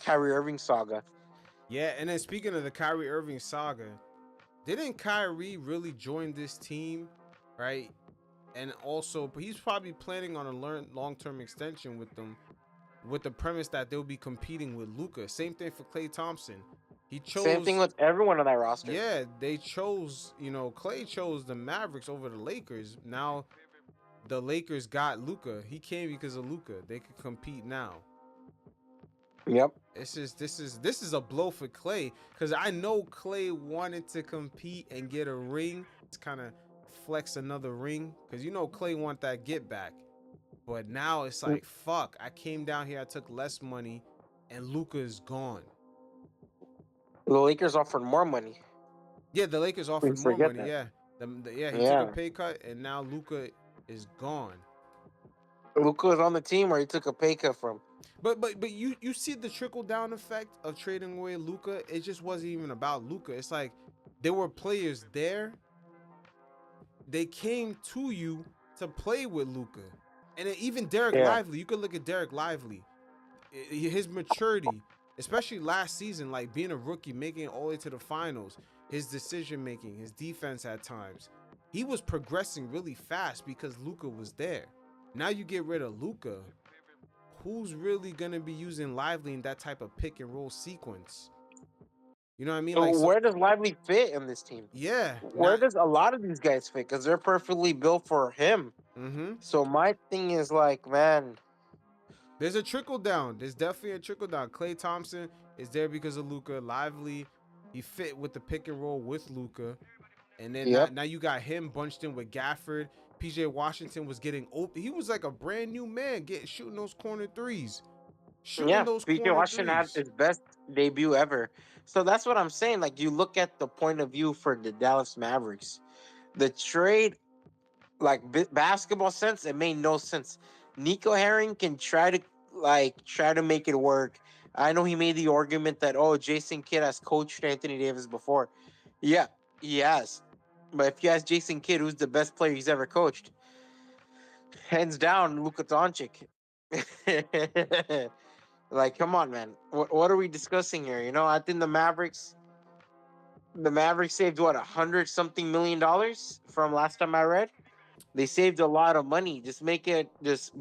Kyrie Irving saga. Yeah, and then speaking of the Kyrie Irving saga, didn't Kyrie really join this team, right? And also, he's probably planning on a long-term extension with them, with the premise that they'll be competing with Luka. Same thing for Klay Thompson. He chose. Same thing with everyone on that roster. Yeah, they chose. Klay chose the Mavericks over the Lakers. Now, the Lakers got Luka. He came because of Luka. They could compete now. Yep. This is a blow for Klay, because I know Klay wanted to compete and get a ring to kind of flex another ring, because you know Klay want that get back. But now it's like, fuck, I came down here, I took less money, and Luka is gone. The Lakers offered more money. Yeah, the Lakers We offered more forget money. that. Yeah, yeah, he took a Yeah. pay cut, and now Luka is gone. Luka was on the team where he took a pay cut from. But you see the trickle down effect of trading away Luka. It just wasn't even about Luka. It's like there were players there. They came to you to play with Luka, and then even Derek Yeah. Lively. You could look at Derek Lively, his maturity, especially last season, like being a rookie, making it all the way to the finals. His decision making, his defense at times, he was progressing really fast because Luka was there. Now you get rid of Luka. Who's really gonna be using Lively in that type of pick and roll sequence? You know what I mean? So Like, so where does Lively fit in this team? yeah. Where does a lot of these guys fit? Because they're perfectly built for him. Mm-hmm. So my thing is like, man, There's a trickle down. There's definitely a trickle down. Klay Thompson is there because of Luka. Lively, he fit with the pick and roll with Luka. And then Yep. now you got him bunched in with Gafford. PJ Washington was getting open. He was like a brand new man, shooting those corner threes. Shooting those PJ corner Washington had threes. his best debut ever. So that's what I'm saying. Like, you look at the point of view for the Dallas Mavericks, the trade, like basketball sense, it made no sense. Nico Herring can try to make it work. I know he made the argument that, oh, Jason Kidd has coached Anthony Davis before. Yeah, he has. But if you ask Jason Kidd, who's the best player he's ever coached, hands down, Luka Doncic. Like, come on, man. What are we discussing here? You know, I think the Mavericks saved what, $100-something million from last time I read. They saved a lot of money. Just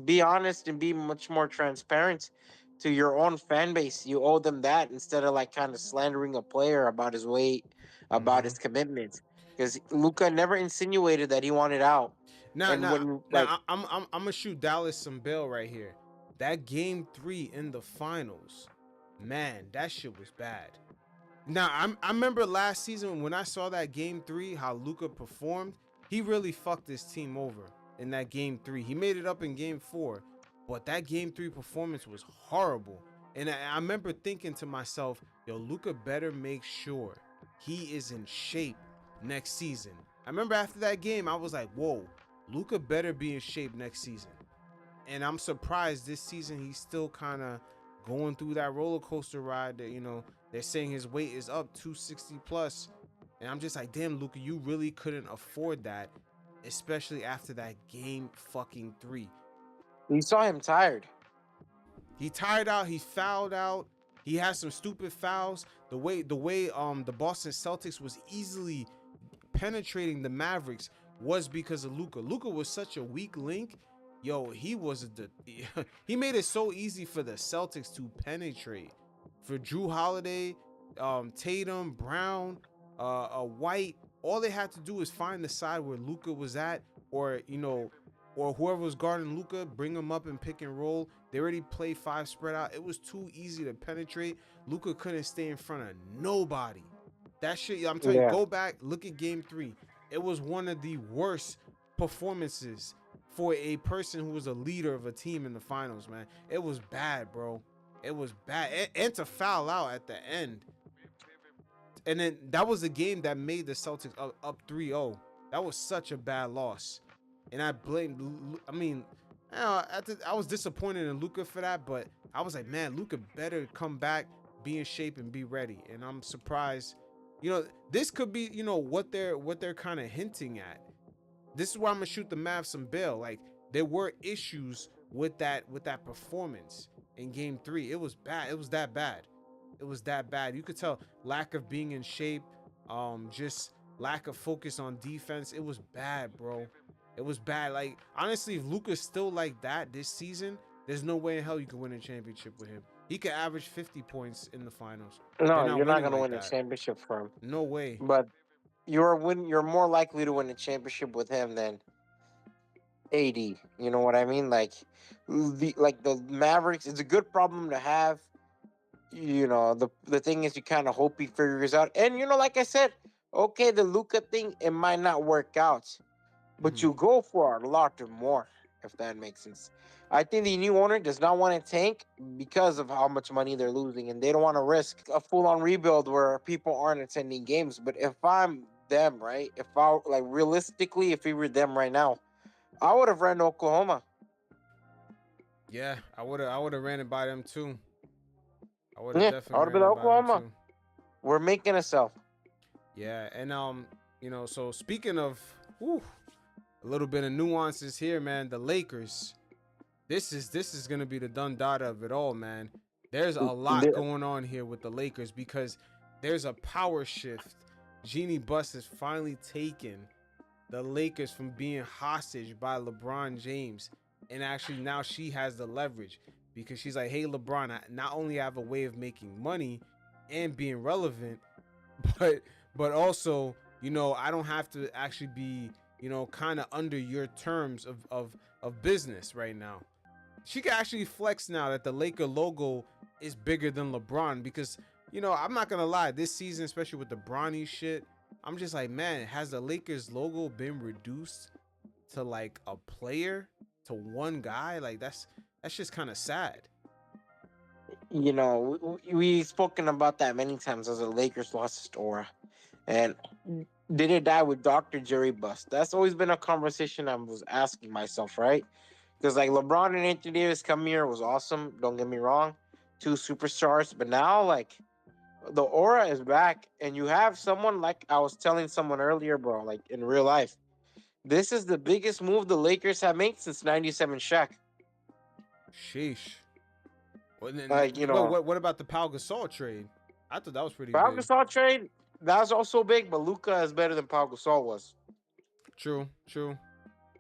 be honest and be much more transparent to your own fan base. You owe them that instead of like kind of slandering a player about his weight, about Mm-hmm. his commitment. Because Luka never insinuated that he wanted out. Now, And now, when like now, I'm gonna shoot Dallas some bail right here. That game 3 in the finals, man, that shit was bad. Now, I remember last season when I saw that game 3, how Luka performed. He really fucked his team over in that game 3. He made it up in game 4, but that game 3 performance was horrible. And I remember thinking to myself, yo, Luka better make sure he is in shape next season. I remember after that game, I was like, whoa, Luka better be in shape next season. And I'm surprised this season he's still kind of going through that roller coaster ride that, you know, they're saying his weight is up 260 plus. And I'm just like, damn, Luka, you really couldn't afford that, especially after that game fucking 3. you saw him tired. He tired out, he fouled out, he had some stupid fouls. The way the Boston Celtics was easily penetrating the Mavericks was because of Luka. Luka was such a weak link. Yo, he made it so easy for the Celtics to penetrate. For Drew Holiday, Tatum, Brown, White, all they had to do is find the side where Luka was at, or or whoever was guarding Luka, bring him up and pick and roll. They already play 5 spread out. It was too easy to penetrate. Luka couldn't stay in front of nobody. That shit, I'm telling you, go back, look at game 3. It was one of the worst performances for a person who was a leader of a team in the finals, man. It was bad, bro. It was bad. And to foul out at the end. And then that was the game that made the Celtics up 3-0. That was such a bad loss. And I was disappointed in Luka for that, but I was like, man, Luka better come back, be in shape, and be ready. And I'm surprised. You know, this could be, you know, what they're kind of hinting at. This is why I'm gonna shoot the Mavs some bail. Like, there were issues with that performance in game 3. It was bad. It was that bad. It was that bad. You could tell lack of being in shape, just lack of focus on defense. It was bad, bro. It was bad. Like, honestly, if Luka's still like that this season, there's no way in hell you can win a championship with him. He could average 50 points in the finals. No, you're not winning gonna like win a that. championship for him. No way. But you're more likely to win a championship with him than AD. You know what I mean? Like the Mavericks, it's a good problem to have. the thing is, you kind of hope he figures out. And like I said, okay, the Luka thing, it might not work out, but you go for a lot more, if that makes sense. I think the new owner does not want to tank because of how much money they're losing, and they don't want to risk a full-on rebuild where people aren't attending games. But if I'm them, right? If I like realistically, if we were them right now, I would have ran to Oklahoma. Yeah, I would have ran it by them too. I would have Yeah, I definitely would have been ran like, it by them Oklahoma. too. We're making a sell. Yeah, and so speaking of a little bit of nuances here, man, the Lakers. This is gonna be the done data of it all, man. There's a lot going on here with the Lakers because there's a power shift. Jeanie Buss has finally taken the Lakers from being hostage by LeBron James, and actually now she has the leverage because she's like, hey LeBron, I not only have a way of making money and being relevant, but also, I don't have to actually be, kind of under your terms of business right now. She can actually flex now that the Laker logo is bigger than LeBron because, I'm not going to lie, this season, especially with the Bronny shit, I'm just like, man, has the Lakers logo been reduced to like a player, to one guy? Like that's just kind of sad. We've spoken about that many times as the Lakers lost its aura. And did it die with Dr. Jerry Buss? That's always been a conversation I was asking myself, right? Because like LeBron and Anthony Davis coming here was awesome. Don't get me wrong, two superstars. But now like the aura is back, and you have someone like I was telling someone earlier, bro. Like in real life, this is the biggest move the Lakers have made since '97 Shaq. Sheesh. Well, then, Like what about the Pau Gasol trade? I thought that was pretty Pau big. Gasol trade, that was also big, but Luka is better than Pau Gasol was. True.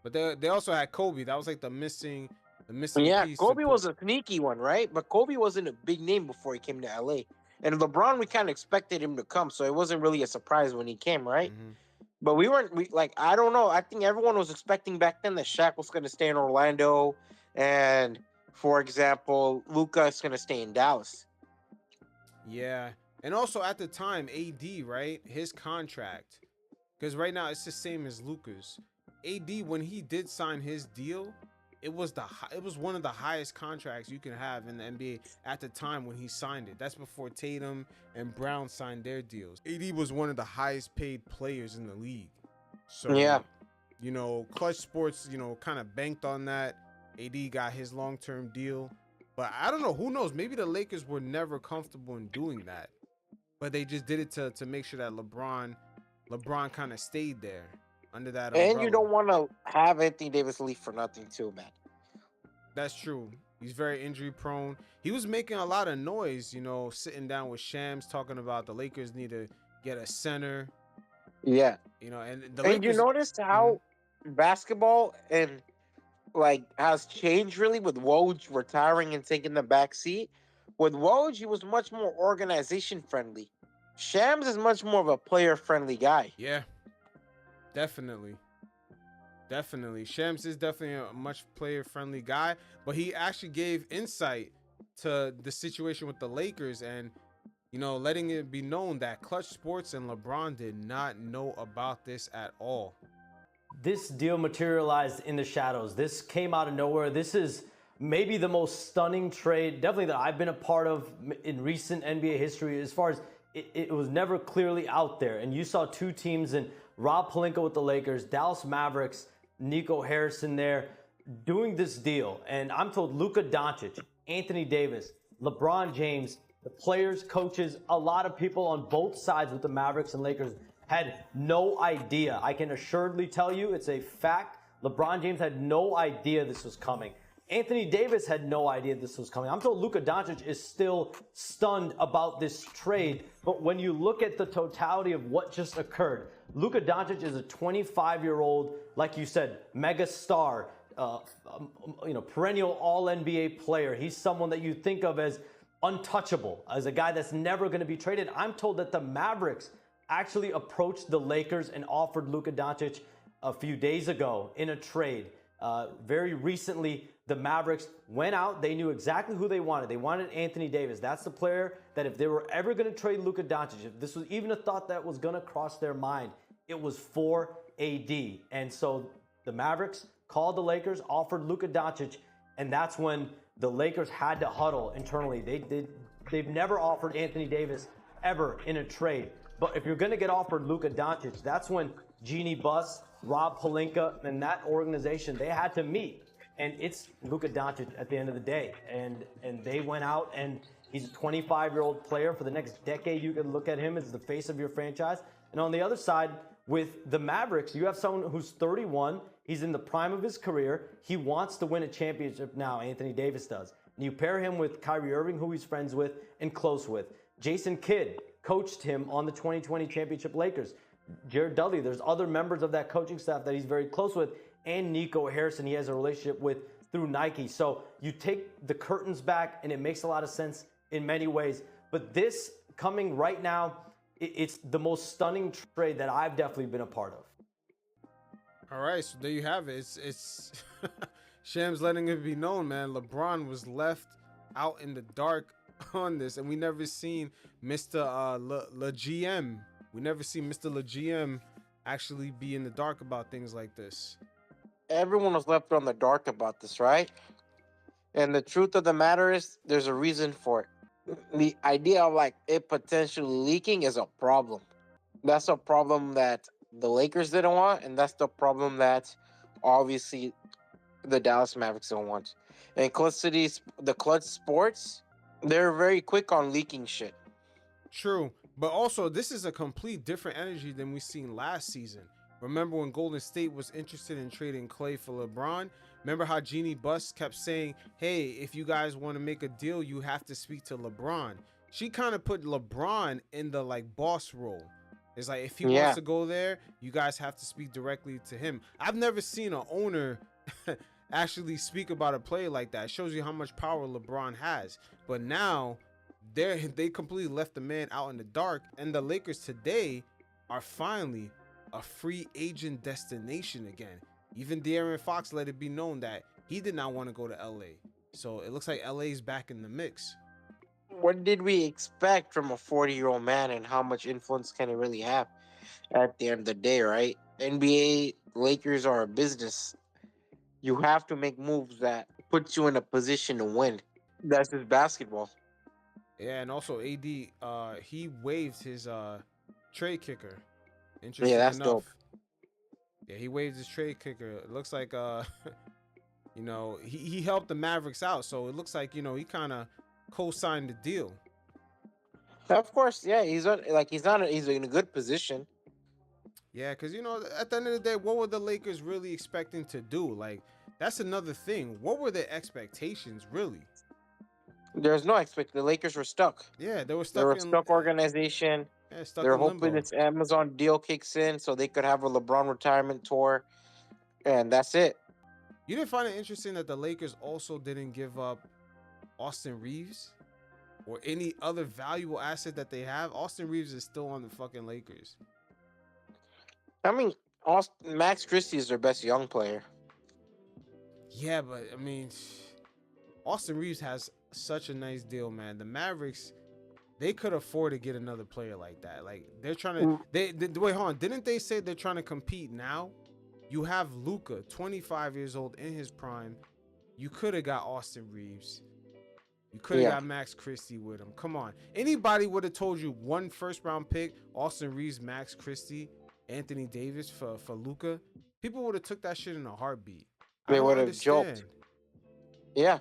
But they also had Kobe. That was like the missing Yeah, piece. Kobe was a sneaky one, right? But Kobe wasn't a big name before he came to LA. And LeBron, we kind of expected him to come, so it wasn't really a surprise when he came, right? Mm-hmm. But we I don't know. I think everyone was expecting back then that Shaq was going to stay in Orlando, and for example, Luka is going to stay in Dallas. Yeah, and also at the time, AD, right? His contract, because right now it's the same as Luka's. AD, when he did sign his deal, it was one of the highest contracts you can have in the NBA at the time when he signed it. That's before Tatum and Brown signed their deals. AD was one of the highest paid players in the league. So yeah, Clutch Sports, kind of banked on that. AD got his long-term deal. But I don't know, who knows? Maybe the Lakers were never comfortable in doing that. But they just did it to make sure that LeBron kind of stayed there under that umbrella. And you don't want to have Anthony Davis leave for nothing too, man. That's true. He's very injury prone. He was making a lot of noise, sitting down with Shams talking about the Lakers need to get a center. Yeah. And you noticed how basketball and has changed really with Woj retiring and taking the back seat. With Woj, he was much more organization friendly. Shams is much more of a player friendly guy. Yeah. Definitely. Shams is definitely a much player-friendly guy, but he actually gave insight to the situation with the Lakers and, letting it be known that Clutch Sports and LeBron did not know about this at all. This deal materialized in the shadows. This came out of nowhere. This is maybe the most stunning trade, definitely that I've been a part of in recent NBA history, as far as it was never clearly out there. And you saw two teams in Rob Pelinka with the Lakers, Dallas Mavericks, Nico Harrison there, doing this deal. And I'm told Luka Doncic, Anthony Davis, LeBron James, the players, coaches, a lot of people on both sides with the Mavericks and Lakers had no idea. I can assuredly tell you it's a fact. LeBron James had no idea this was coming. Anthony Davis had no idea this was coming. I'm told Luka Doncic is still stunned about this trade. But when you look at the totality of what just occurred, Luka Doncic is a 25-year-old, like you said, mega star, perennial all-NBA player. He's someone that you think of as untouchable, as a guy that's never going to be traded. I'm told that the Mavericks actually approached the Lakers and offered Luka Doncic a few days ago in a trade. Very recently, the Mavericks went out. They knew exactly who they wanted. They wanted Anthony Davis. That's the player that if they were ever going to trade Luka Doncic, if this was even a thought that was going to cross their mind, it was for AD. And so the Mavericks called the Lakers, offered Luka Doncic, and that's when the Lakers had to huddle internally. They've never offered Anthony Davis ever in a trade. But if you're going to get offered Luka Doncic, that's when Jeanie Buss, Rob Pelinka, and that organization, they had to meet. And it's Luka Doncic at the end of the day. And they went out, and he's a 25-year-old player for the next decade. You can look at him as the face of your franchise. And on the other side, with the Mavericks, you have someone who's 31. He's in the prime of his career. He wants to win a championship now, Anthony Davis does. And you pair him with Kyrie Irving, who he's friends with and close with. Jason Kidd coached him on the 2020 championship Lakers. Jared Dudley, there's other members of that coaching staff that he's very close with, and Nico Harrison he has a relationship with through Nike. So you take the curtains back, and it makes a lot of sense in many ways. But this coming right now, it's the most stunning trade that I've definitely been a part of. All right, so there you have it. It's Shams letting it be known, man. LeBron was left out in the dark on this, and we never seen Mr. Le GM. We never seen Mr. Le GM actually be in the dark about things like this. Everyone was left on the dark about this, right? And the truth of the matter is, there's a reason for it. The idea of like it potentially leaking is a problem. That's a problem that the Lakers didn't want, and that's the problem that obviously the Dallas Mavericks don't want. And the Clutch Sports, they're very quick on leaking shit. True, but also this is a complete different energy than we seen last season. Remember when Golden State was interested in trading Klay for LeBron? Remember how Jeanie Buss kept saying, hey, if you guys want to make a deal, you have to speak to LeBron. She kind of put LeBron in the like boss role. It's like, if he wants to go there, you guys have to speak directly to him. I've never seen an owner actually speak about a play like that. It shows you how much power LeBron has. But now they completely left the man out in the dark, and the Lakers today are finally a free agent destination again. Even De'Aaron Fox let it be known that he did not want to go to LA. So it looks like LA's back in the mix. What did we expect from a 40-year-old man, and how much influence can he really have at the end of the day, right? NBA, Lakers are a business. You have to make moves that puts you in a position to win. That's just basketball. Yeah, and also AD, he waived his trade kicker. Interesting that's enough. dope. Yeah, he waived his trade kicker. It looks like you know, he helped the Mavericks out, so it looks like, you know, he kind of co-signed the deal. Of course, yeah, he's in a good position. Yeah, because, you know, at the end of the day, what were the Lakers really expecting to do? Like, that's another thing. What were their expectations, really? There's no expectation. The Lakers were stuck. Yeah, they were stuck. They were a stuck organization. Yeah, stuck They're in hoping limbo. this Amazon deal kicks in so they could have a LeBron retirement tour, and that's it. You didn't find it interesting that the Lakers also didn't give up Austin Reeves or any other valuable asset that they have? Austin Reeves is still on the fucking Lakers. I mean, Max Christie is their best young player. Yeah, but I mean, Austin Reeves has such a nice deal, man. The Mavericks, they could afford to get another player like that. Like, they're trying to wait, hold on. Didn't they say they're trying to compete now? You have Luka, 25 years old, in his prime. You could have got Austin Reeves. You could have got Max Christie with him. Come on. Anybody would have told you one first-round pick, Austin Reeves, Max Christie, Anthony Davis for Luka. People would have took that shit in a heartbeat. They would have joked. Yeah.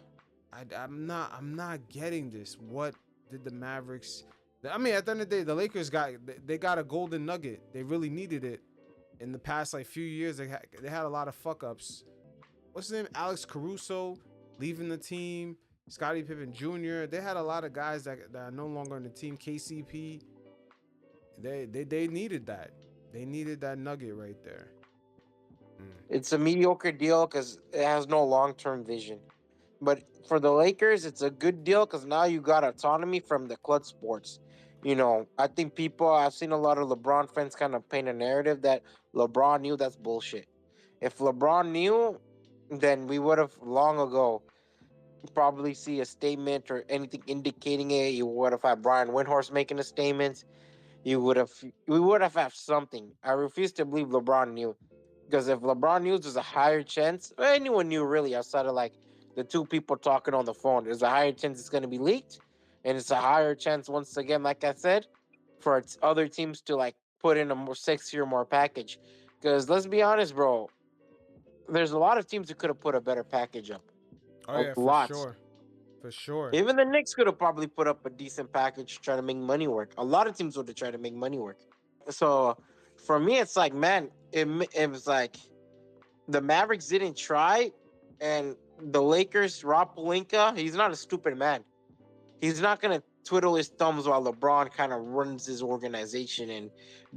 I'm not getting this. What did the Mavericks? I mean, at the end of the day, the Lakers got a golden nugget. They really needed it. In the past like few years, they had a lot of fuck ups. What's his name? Alex Caruso leaving the team. Scottie Pippen Jr. They had a lot of guys that are no longer on the team. KCP. They needed that. They needed that nugget right there. It's a mediocre deal because it has no long-term vision. But for the Lakers, it's a good deal because now you got autonomy from the Clutch Sports. You know, I think I've seen a lot of LeBron fans kind of paint a narrative that LeBron knew. That's bullshit. If LeBron knew, then we would have long ago probably see a statement or anything indicating it. You would have had Brian Windhorst making a statement. We would have had something. I refuse to believe LeBron knew, because if LeBron knew, there's a higher chance. Or anyone knew really, outside of like the two people talking on the phone. There's a higher chance it's going to be leaked, and it's a higher chance once again, like I said, for other teams to like put in a more sexier, more package. Because let's be honest, bro, there's a lot of teams who could have put a better package up. Oh A yeah, for lot. sure, for sure. Even the Knicks could have probably put up a decent package trying to make money work. A lot of teams would have tried to make money work. So for me, it's like, man, it was like the Mavericks didn't try, and the Lakers, Rob Pelinka, he's not a stupid man. He's not gonna twiddle his thumbs while LeBron kind of runs his organization and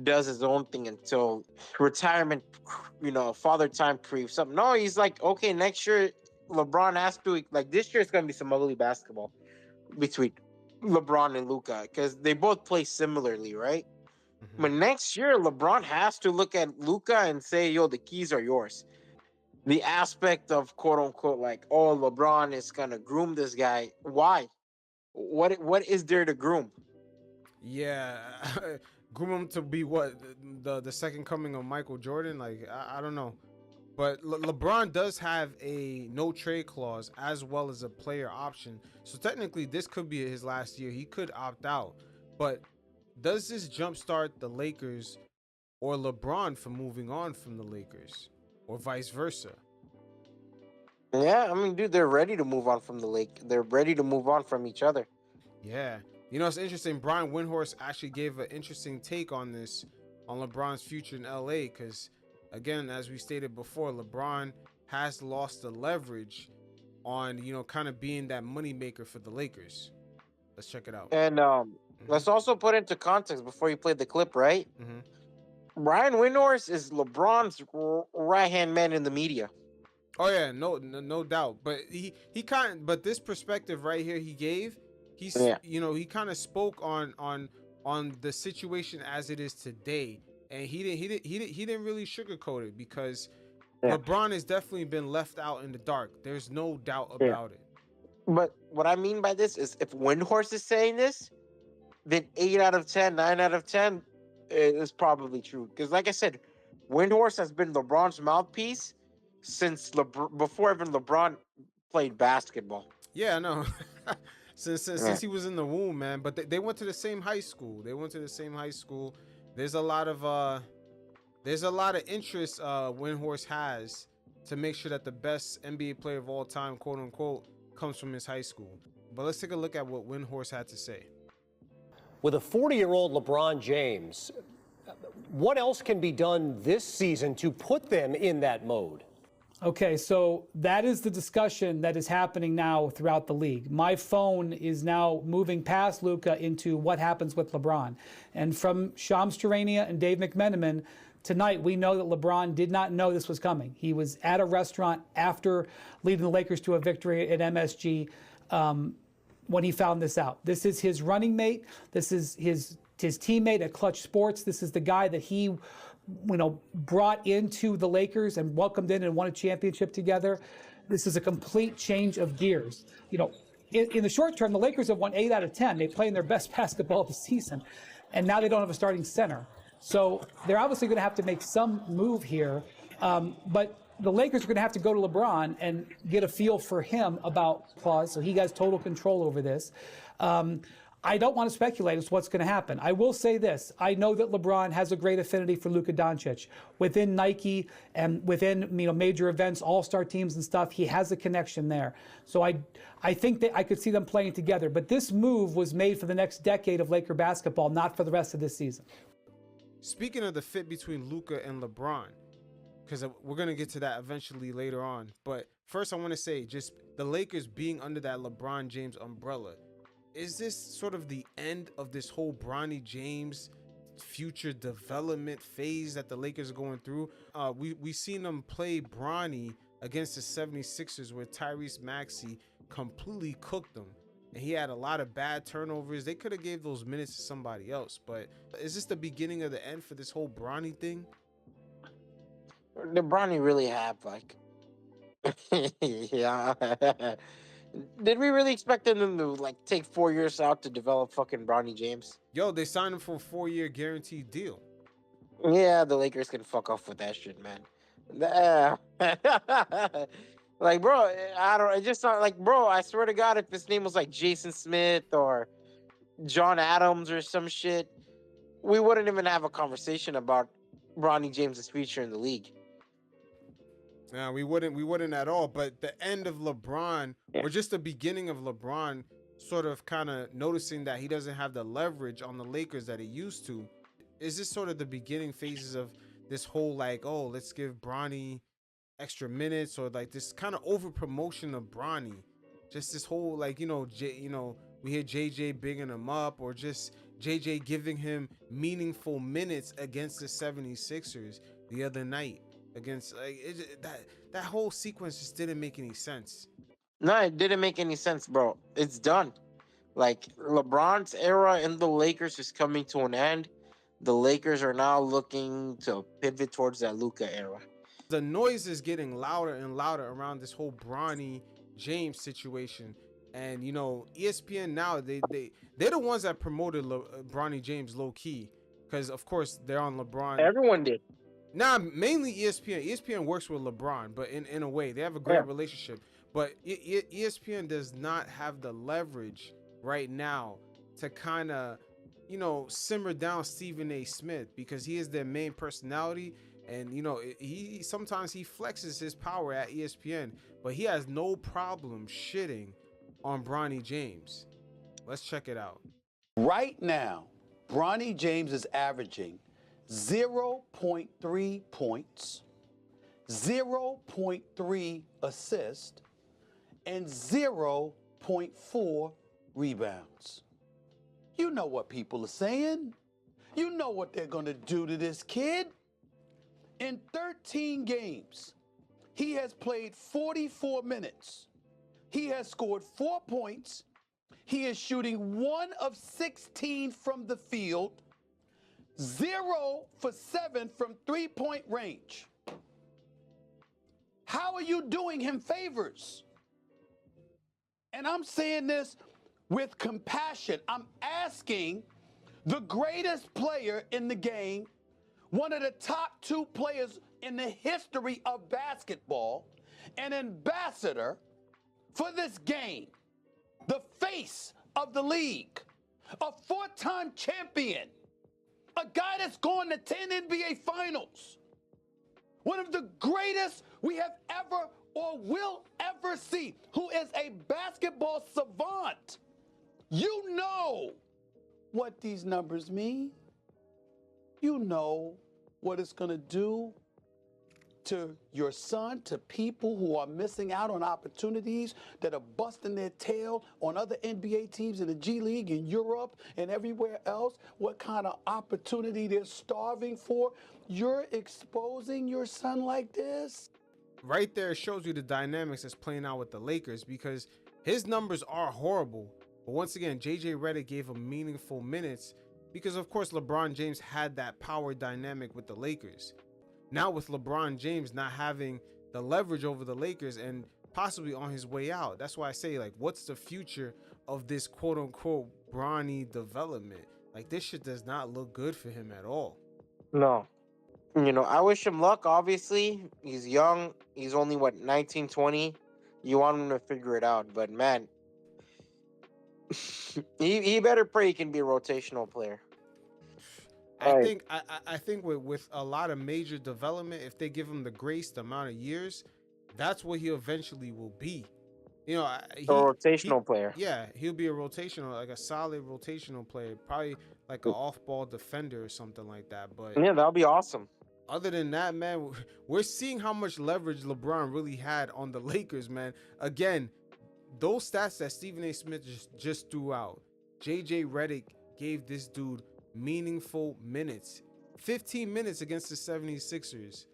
does his own thing until retirement, father time creep something. No, he's like, okay, next year LeBron has to, like, this year it's gonna be some ugly basketball between LeBron and Luka because they both play similarly, right? Mhm. But next year LeBron has to look at Luka and say, yo, the keys are yours. The aspect of quote unquote like, oh, LeBron is gonna groom this guy. Why? What is there to groom? Yeah, groom him to be what, the second coming of Michael Jordan. Like I don't know, but LeBron does have a no trade clause as well as a player option. So technically, this could be his last year. He could opt out. But does this jumpstart the Lakers or LeBron from moving on from the Lakers, or vice versa? Yeah, I mean, dude, they're ready to move on from the lake. They're ready to move on from each other. Yeah. You know, it's interesting. Brian Windhorst actually gave an interesting take on this, on LeBron's future in LA, because, again, as we stated before, LeBron has lost the leverage on, kind of being that moneymaker for the Lakers. Let's check it out. And let's also put into context before you play the clip, right? Mm-hmm. Brian Windhorst is LeBron's right hand man in the media. Oh yeah, no doubt. But but this perspective right here he gave, he kind of spoke on the situation as it is today, and he didn't really sugarcoat it, because LeBron has definitely been left out in the dark. There's no doubt about it. But what I mean by this is, if Windhorst is saying this, then 8 out of 10, 9 out of 10 is probably true. Because like I said, Windhorst has been LeBron's mouthpiece since before even LeBron played basketball. Yeah, no. Since he was in the womb, man. But they went to the same high school. There's a lot of interest Windhorst has to make sure that the best NBA player of all time, quote unquote, comes from his high school. But let's take a look at what Windhorst had to say. With a 40-year-old LeBron James, what else can be done this season to put them in that mode? Okay, so that is the discussion that is happening now throughout the league. My phone is now moving past Luka into what happens with LeBron. And from Shams Charania and Dave McMenamin, tonight we know that LeBron did not know this was coming. He was at a restaurant after leading the Lakers to a victory at MSG when he found this out. This is his running mate. This is his teammate at Clutch Sports. This is the guy that he brought into the Lakers and welcomed in and won a championship together. This is a complete change of gears. In the short term, the Lakers have won 8 out of 10. They play in their best basketball of the season, and now they don't have a starting center. So they're obviously going to have to make some move here. But the Lakers are going to have to go to LeBron and get a feel for him about clause, so he has total control over this. I don't want to speculate as to what's going to happen. I will say this. I know that LeBron has a great affinity for Luka Doncic. Within Nike and within major events, all-star teams and stuff, he has a connection there. So I think that I could see them playing together. But this move was made for the next decade of Laker basketball, not for the rest of this season. Speaking of the fit between Luka and LeBron, because we're going to get to that eventually later on. But first I want to say, just the Lakers being under that LeBron James umbrella, is this sort of the end of this whole Bronny James future development phase that the Lakers are going through? We seen them play Bronny against the 76ers where Tyrese Maxey completely cooked them. And he had a lot of bad turnovers. They could have gave those minutes to somebody else. But is this the beginning of the end for this whole Bronny thing? The Bronny really have, Yeah. Did we really expect them to like take 4 years out to develop fucking Bronny James? Yo, they signed him for a 4-year guaranteed deal. Yeah, the Lakers can fuck off with that shit, man. Nah. Like, bro, I don't. It just not like, bro. I swear to God, if his name was like Jason Smith or John Adams or some shit, we wouldn't even have a conversation about Bronny James's future in the league. Yeah, we wouldn't at all. But the end of LeBron, or just the beginning of LeBron, sort of kind of noticing that he doesn't have the leverage on the Lakers that he used to. Is this sort of the beginning phases of this whole like, oh, let's give Bronny extra minutes, or like this kind of over promotion of Bronny? Just this whole like, we hear JJ bigging him up, or just JJ giving him meaningful minutes against the 76ers the other night. Against that whole sequence just didn't make any sense. No, it didn't make any sense, bro. It's done. Like, LeBron's era in the Lakers is coming to an end. The Lakers are now looking to pivot towards that Luka era. The noise is getting louder and louder around this whole Bronny James situation. And ESPN now, they're the ones that promoted Bronny James low key, because of course they're on LeBron. Everyone did. Nah, mainly ESPN. ESPN works with LeBron, but in a way they have a great relationship. But ESPN does not have the leverage right now to kind of, simmer down Stephen A. Smith, because he is their main personality. And, he sometimes he flexes his power at ESPN, but he has no problem shitting on Bronny James. Let's check it out. Right now, Bronny James is averaging 0.3 points, 0.3 assists, and 0.4 rebounds. You know what people are saying. You know what they're going to do to this kid. In 13 games, he has played 44 minutes. He has scored 4 points. He is shooting 1 of 16 from the field, 0 for 7 from three-point range. How are you doing him favors? And I'm saying this with compassion. I'm asking the greatest player in the game, one of the top 2 players in the history of basketball, an ambassador for this game, the face of the league, a 4-time champion, a guy that's gone to 10 NBA finals, one of the greatest we have ever or will ever see, who is a basketball savant. You know what these numbers mean. You know what it's going to do to your son, to people who are missing out on opportunities, that are busting their tail on other NBA teams in the G League, in Europe, and everywhere else, what kind of opportunity they're starving for. You're exposing your son like this? Right there shows you the dynamics that's playing out with the Lakers, because his numbers are horrible. But once again, JJ Redick gave him meaningful minutes because, of course, LeBron James had that power dynamic with the Lakers. Now with LeBron James not having the leverage over the Lakers and possibly on his way out, that's why I say, like, what's the future of this quote-unquote Bronny development? Like, this shit does not look good for him at all. No. I wish him luck, obviously. He's young. He's only, 19, 20? You want him to figure it out. But, man, he better pray he can be a rotational player. I think with a lot of major development, if they give him the grace, the amount of years, that's what he eventually will be. A rotational player. Yeah, he'll be a rotational, like a solid rotational player, probably like an off-ball defender or something like that. But yeah, that'll be awesome. Other than that, man, we're seeing how much leverage LeBron really had on the Lakers, man. Again, those stats that Stephen A. Smith just threw out, JJ Redick gave this dude meaningful minutes. 15 minutes against the 76ers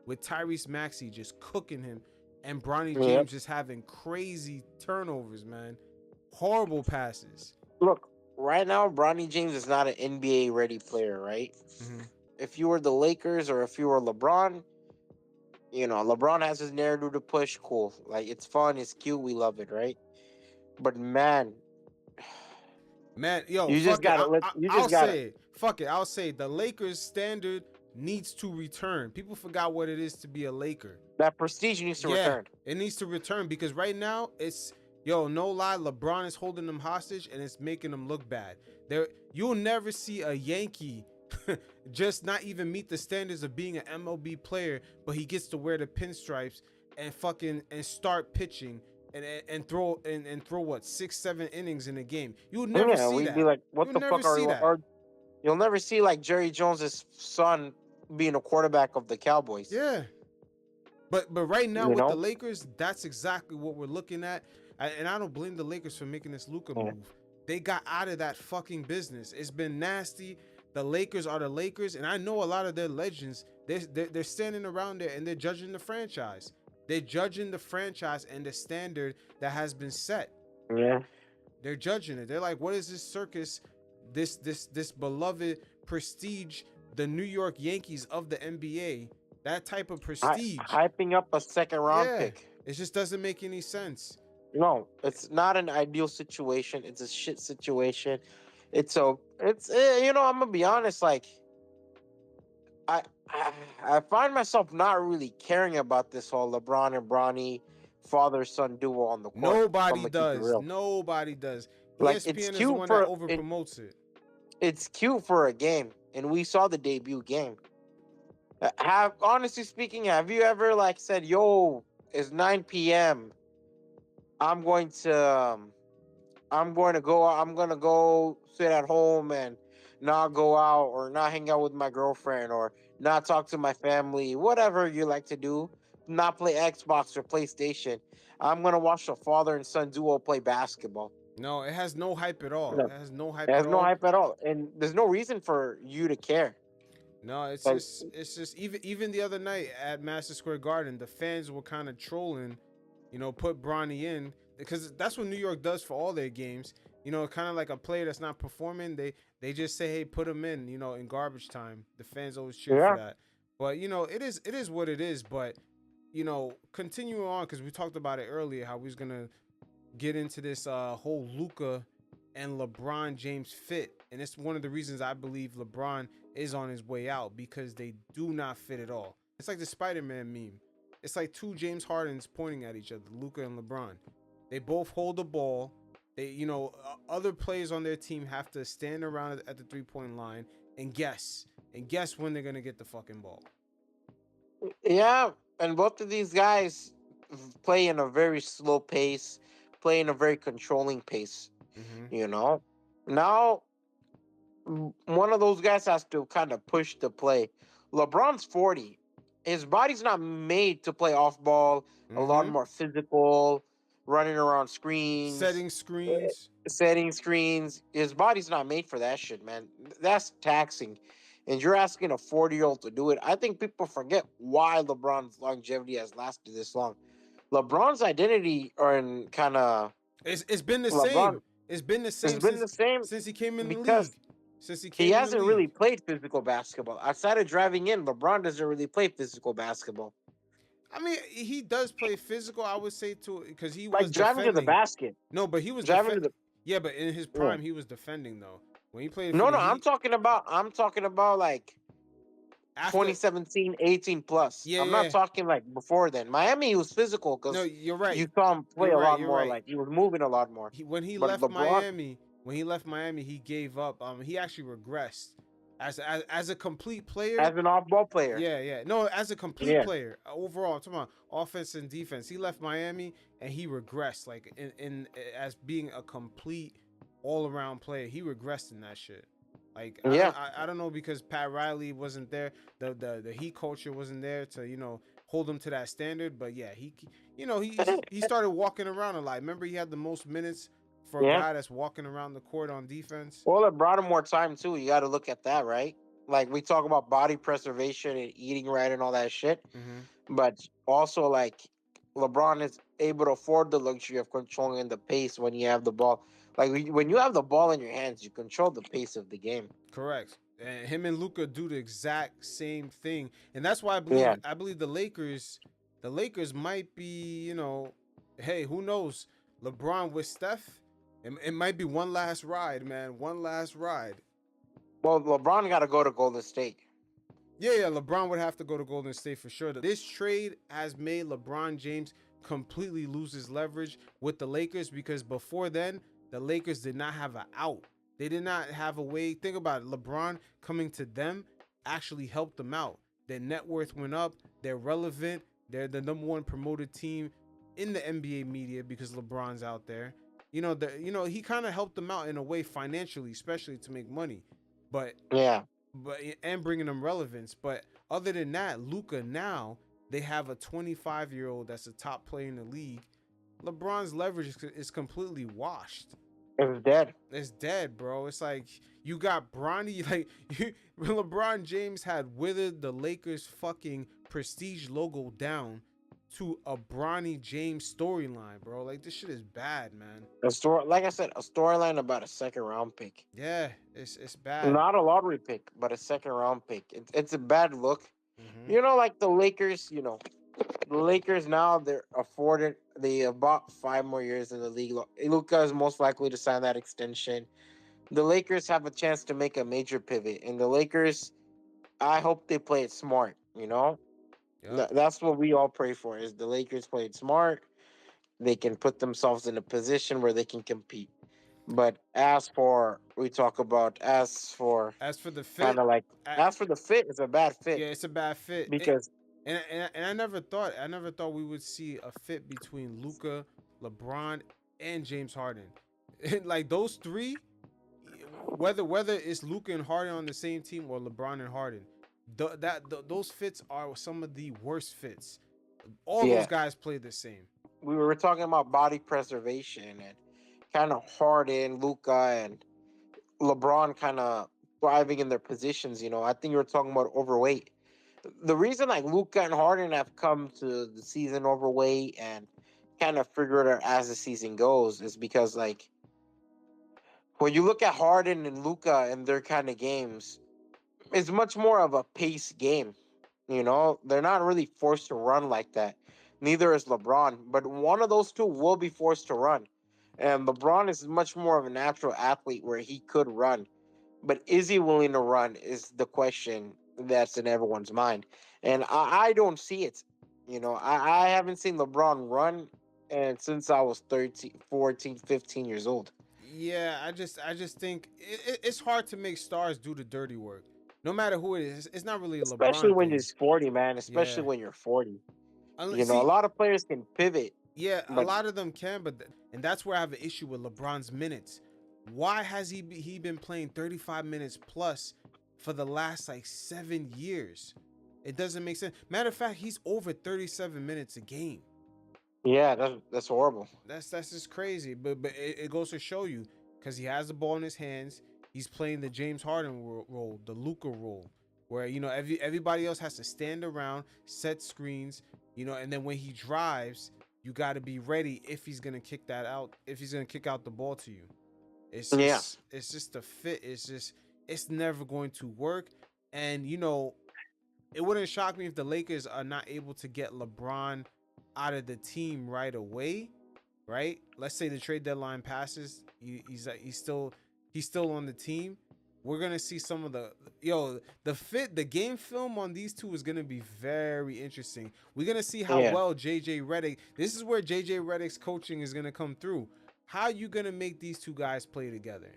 with Tyrese Maxey just cooking him and Bronny James just having crazy turnovers, man. Horrible passes. Look, right now, Bronny James is not an NBA ready player, right? Mm-hmm. If you were the Lakers or if you were LeBron, You know, LeBron has his narrative to push. Cool, like it's fun, it's cute, we love it, right? But man, Man, yo, you just fuck it. gotta let. You I'll just gotta. say it. Fuck it. I'll say it. The Lakers standard needs to return. People forgot what it is to be a Laker. That prestige needs to Yeah, return. it needs to return because right now it's no lie. LeBron is holding them hostage and it's making them look bad. You'll never see a Yankee just not even meet the standards of being an MLB player, but he gets to wear the pinstripes and start pitching and throw what 6-7 innings in a game. You'll never Yeah, see we'd that. be like, what You'll the never fuck are see you? that. Or you'll never see like Jerry Jones's son being a quarterback of the Cowboys. Yeah. But right now You with the know? Lakers, that's exactly what we're looking at. And I don't blame the Lakers for making this Luka Yeah. move. They got out of that fucking business. It's been nasty. The Lakers are the Lakers, and I know a lot of their legends. They're standing around there and they're judging the franchise. They're judging the franchise and the standard that has been set. Yeah. They're judging it. They're like, what is this circus? This beloved prestige, the New York Yankees of the NBA. That type of prestige. Hyping up a second round pick. It just doesn't make any sense. No, it's not an ideal situation. It's a shit situation. I'm gonna be honest. Like, I find myself not really caring about this whole LeBron and Bronny father-son duo on the court. Nobody does. Nobody does. Like, ESPN it's is the cute one for that over promotes it. It's cute for a game, and we saw the debut game. Honestly speaking, have you ever like said, "Yo, it's 9 p.m. I'm going to go sit at home and not go out or not hang out with my girlfriend or not talk to my family, whatever you like to do, not play Xbox or PlayStation. I'm gonna watch a father and son duo play basketball." No, it has no hype at all. No. It has no hype It has at no all. hype at all, and there's no reason for you to care. No, it's Like- just even the other night at Madison Square Garden, the fans were kind of trolling, put Bronny in because that's what New York does for all their games. Kind of like a player that's not performing, they just say, hey, put him in garbage time. The fans always cheer for that. But it is what it is. But continue on because we talked about it earlier how we was gonna get into this whole Luka and LeBron James fit, and it's one of the reasons I believe LeBron is on his way out because they do not fit at all. It's like the Spider-Man meme. It's like two James Hardens pointing at each other, Luka and LeBron. They both hold the ball. They, other players on their team have to stand around at the 3-point line and guess when they're gonna get the fucking ball. Yeah, and both of these guys play in a very slow pace, play in a very controlling pace. Now one of those guys has to kind of push the play. LeBron's 40. His body's not made to play off ball, a lot more physical, running around screens, setting screens. His body's not made for that shit, man. That's taxing. And you're asking a 40-year-old to do it. I think people forget why LeBron's longevity has lasted this long. LeBron's identity and kind of it's been the same. It's been the same since he came in the league. He hasn't really played physical basketball. Outside of driving in, LeBron doesn't really play physical basketball. I mean, he does play physical, I would say, too, because he like was driving defending. to the basket. No, but he was driving defending. to the. Yeah, but in his prime, he was defending though. When he played. No, I'm talking about like after 2017, 18 plus. Yeah, I'm not talking like before then. Miami, he was physical because no, you're right. You saw him play a lot more. Right. Like he was moving a lot more. When he But left LeBron, Miami, he gave up. He actually regressed as a complete player, as an off-ball player. Yeah. No, as a complete player overall. I'm talking about offense and defense. He left Miami and he regressed, like in as being a complete all-around player. He regressed in that shit. Like I don't know because Pat Riley wasn't there. The Heat culture wasn't there to hold him to that standard. But yeah, he started walking around a lot. Remember, he had the most minutes for a guy that's walking around the court on defense. Well, it brought him more time too. You got to look at that, right? Like we talk about body preservation and eating right and all that shit, but also like LeBron is able to afford the luxury of controlling the pace when you have the ball. Like when you have the ball in your hands, you control the pace of the game. Correct. And him and Luka do the exact same thing, and that's why Yeah. I believe the Lakers might be, hey, who knows? LeBron with Steph, it might be one last ride, man. One last ride. Well, LeBron got to go to Golden State. Yeah, LeBron would have to go to Golden State for sure. This trade has made LeBron James completely lose his leverage with the Lakers, because before then, the Lakers did not have an out. They did not have a way. Think about it. LeBron coming to them actually helped them out. Their net worth went up. They're relevant. They're the number one promoted team in the NBA media because LeBron's out there. He kind of helped them out in a way financially, especially to make money. But Yeah. and bringing them relevance. But other than that, Luka, now they have a 25-year-old that's a top player in the league. LeBron's leverage is completely washed. It's dead. It's dead, bro. It's like you got Bronny. Like LeBron James had withered the Lakers' fucking prestige logo down to a Bronny James storyline, bro. Like, this shit is bad, man. Like I said, a storyline about a second round pick. Yeah, it's bad. Not a lottery pick, but a second round pick. It's a bad look. Mm-hmm. Like the Lakers, the Lakers now they bought 5 more years in the league. Luka is most likely to sign that extension. The Lakers have a chance to make a major pivot, and the Lakers, I hope they play it smart. Yep. That's what we all pray for: is the Lakers play it smart. They can put themselves in a position where they can compete. But as for the fit, as for the fit, it's a bad fit. Yeah, it's a bad fit because and I never thought we would see a fit between Luka, LeBron, and James Harden. Like those three, whether it's Luka and Harden on the same team or LeBron and Harden, those fits are some of the worst fits. All those guys play the same. We were talking about body preservation and kind of Harden, Luka, and LeBron kind of thriving in their positions. I think you were talking about overweight. The reason like Luka and Harden have come to the season overweight and kind of figure it out as the season goes is because like when you look at Harden and Luka and their kind of games, it's much more of a pace game. They're not really forced to run like that. Neither is LeBron, but one of those two will be forced to run. And LeBron is much more of a natural athlete where he could run. But is he willing to run is the question that's in everyone's mind. And I don't see it. I haven't seen LeBron run and since I was 13, 14, 15 years old. Yeah, I just think it's hard to make stars do the dirty work. No matter who it is, it's not really a LeBron Especially when thing. you're 40, man. Especially when you're 40. A See, lot of players can pivot. Yeah, a lot of them can, and that's where I have an issue with LeBron's minutes. Why has he been playing 35 minutes plus for the last like 7 years? It doesn't make sense. Matter of fact, he's over 37 minutes a game. Yeah, that's horrible. That's just crazy. But it goes to show you, because he has the ball in his hands, he's playing the James Harden role, the Luka role, where everybody else has to stand around, set screens, and then when he drives, you got to be ready if he's gonna kick that out, if he's gonna kick out the ball to you. It's just the fit. It's never going to work. And it wouldn't shock me if the Lakers are not able to get LeBron out of the team right away, right? Let's say the trade deadline passes, he's still on the team. We're gonna see some of the game film on these two is gonna be very interesting. We're gonna see how well JJ Redick. This is where JJ Redick's coaching is gonna come through. How are you gonna make these two guys play together?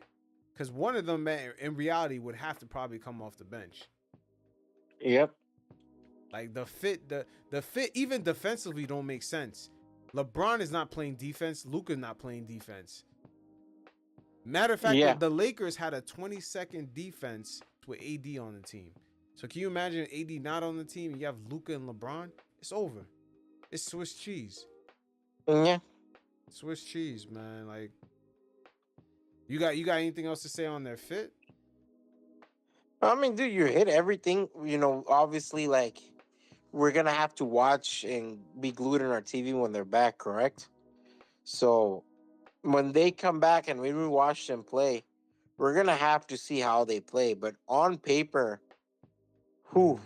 Because one of them, in reality, would have to probably come off the bench. Yep. Like the fit, even defensively, don't make sense. LeBron is not playing defense. Luka's not playing defense. Matter of fact, the Lakers had a 20-second defense with AD on the team. So can you imagine AD not on the team and you have Luka and LeBron? It's over. It's Swiss cheese. Yeah. Swiss cheese, man. Like, you got anything else to say on their fit? I mean, dude, you hit everything. Obviously, like, we're gonna have to watch and be glued in our TV when they're back, correct? So when they come back and we watch them play, we're gonna have to see how they play. But on paper, who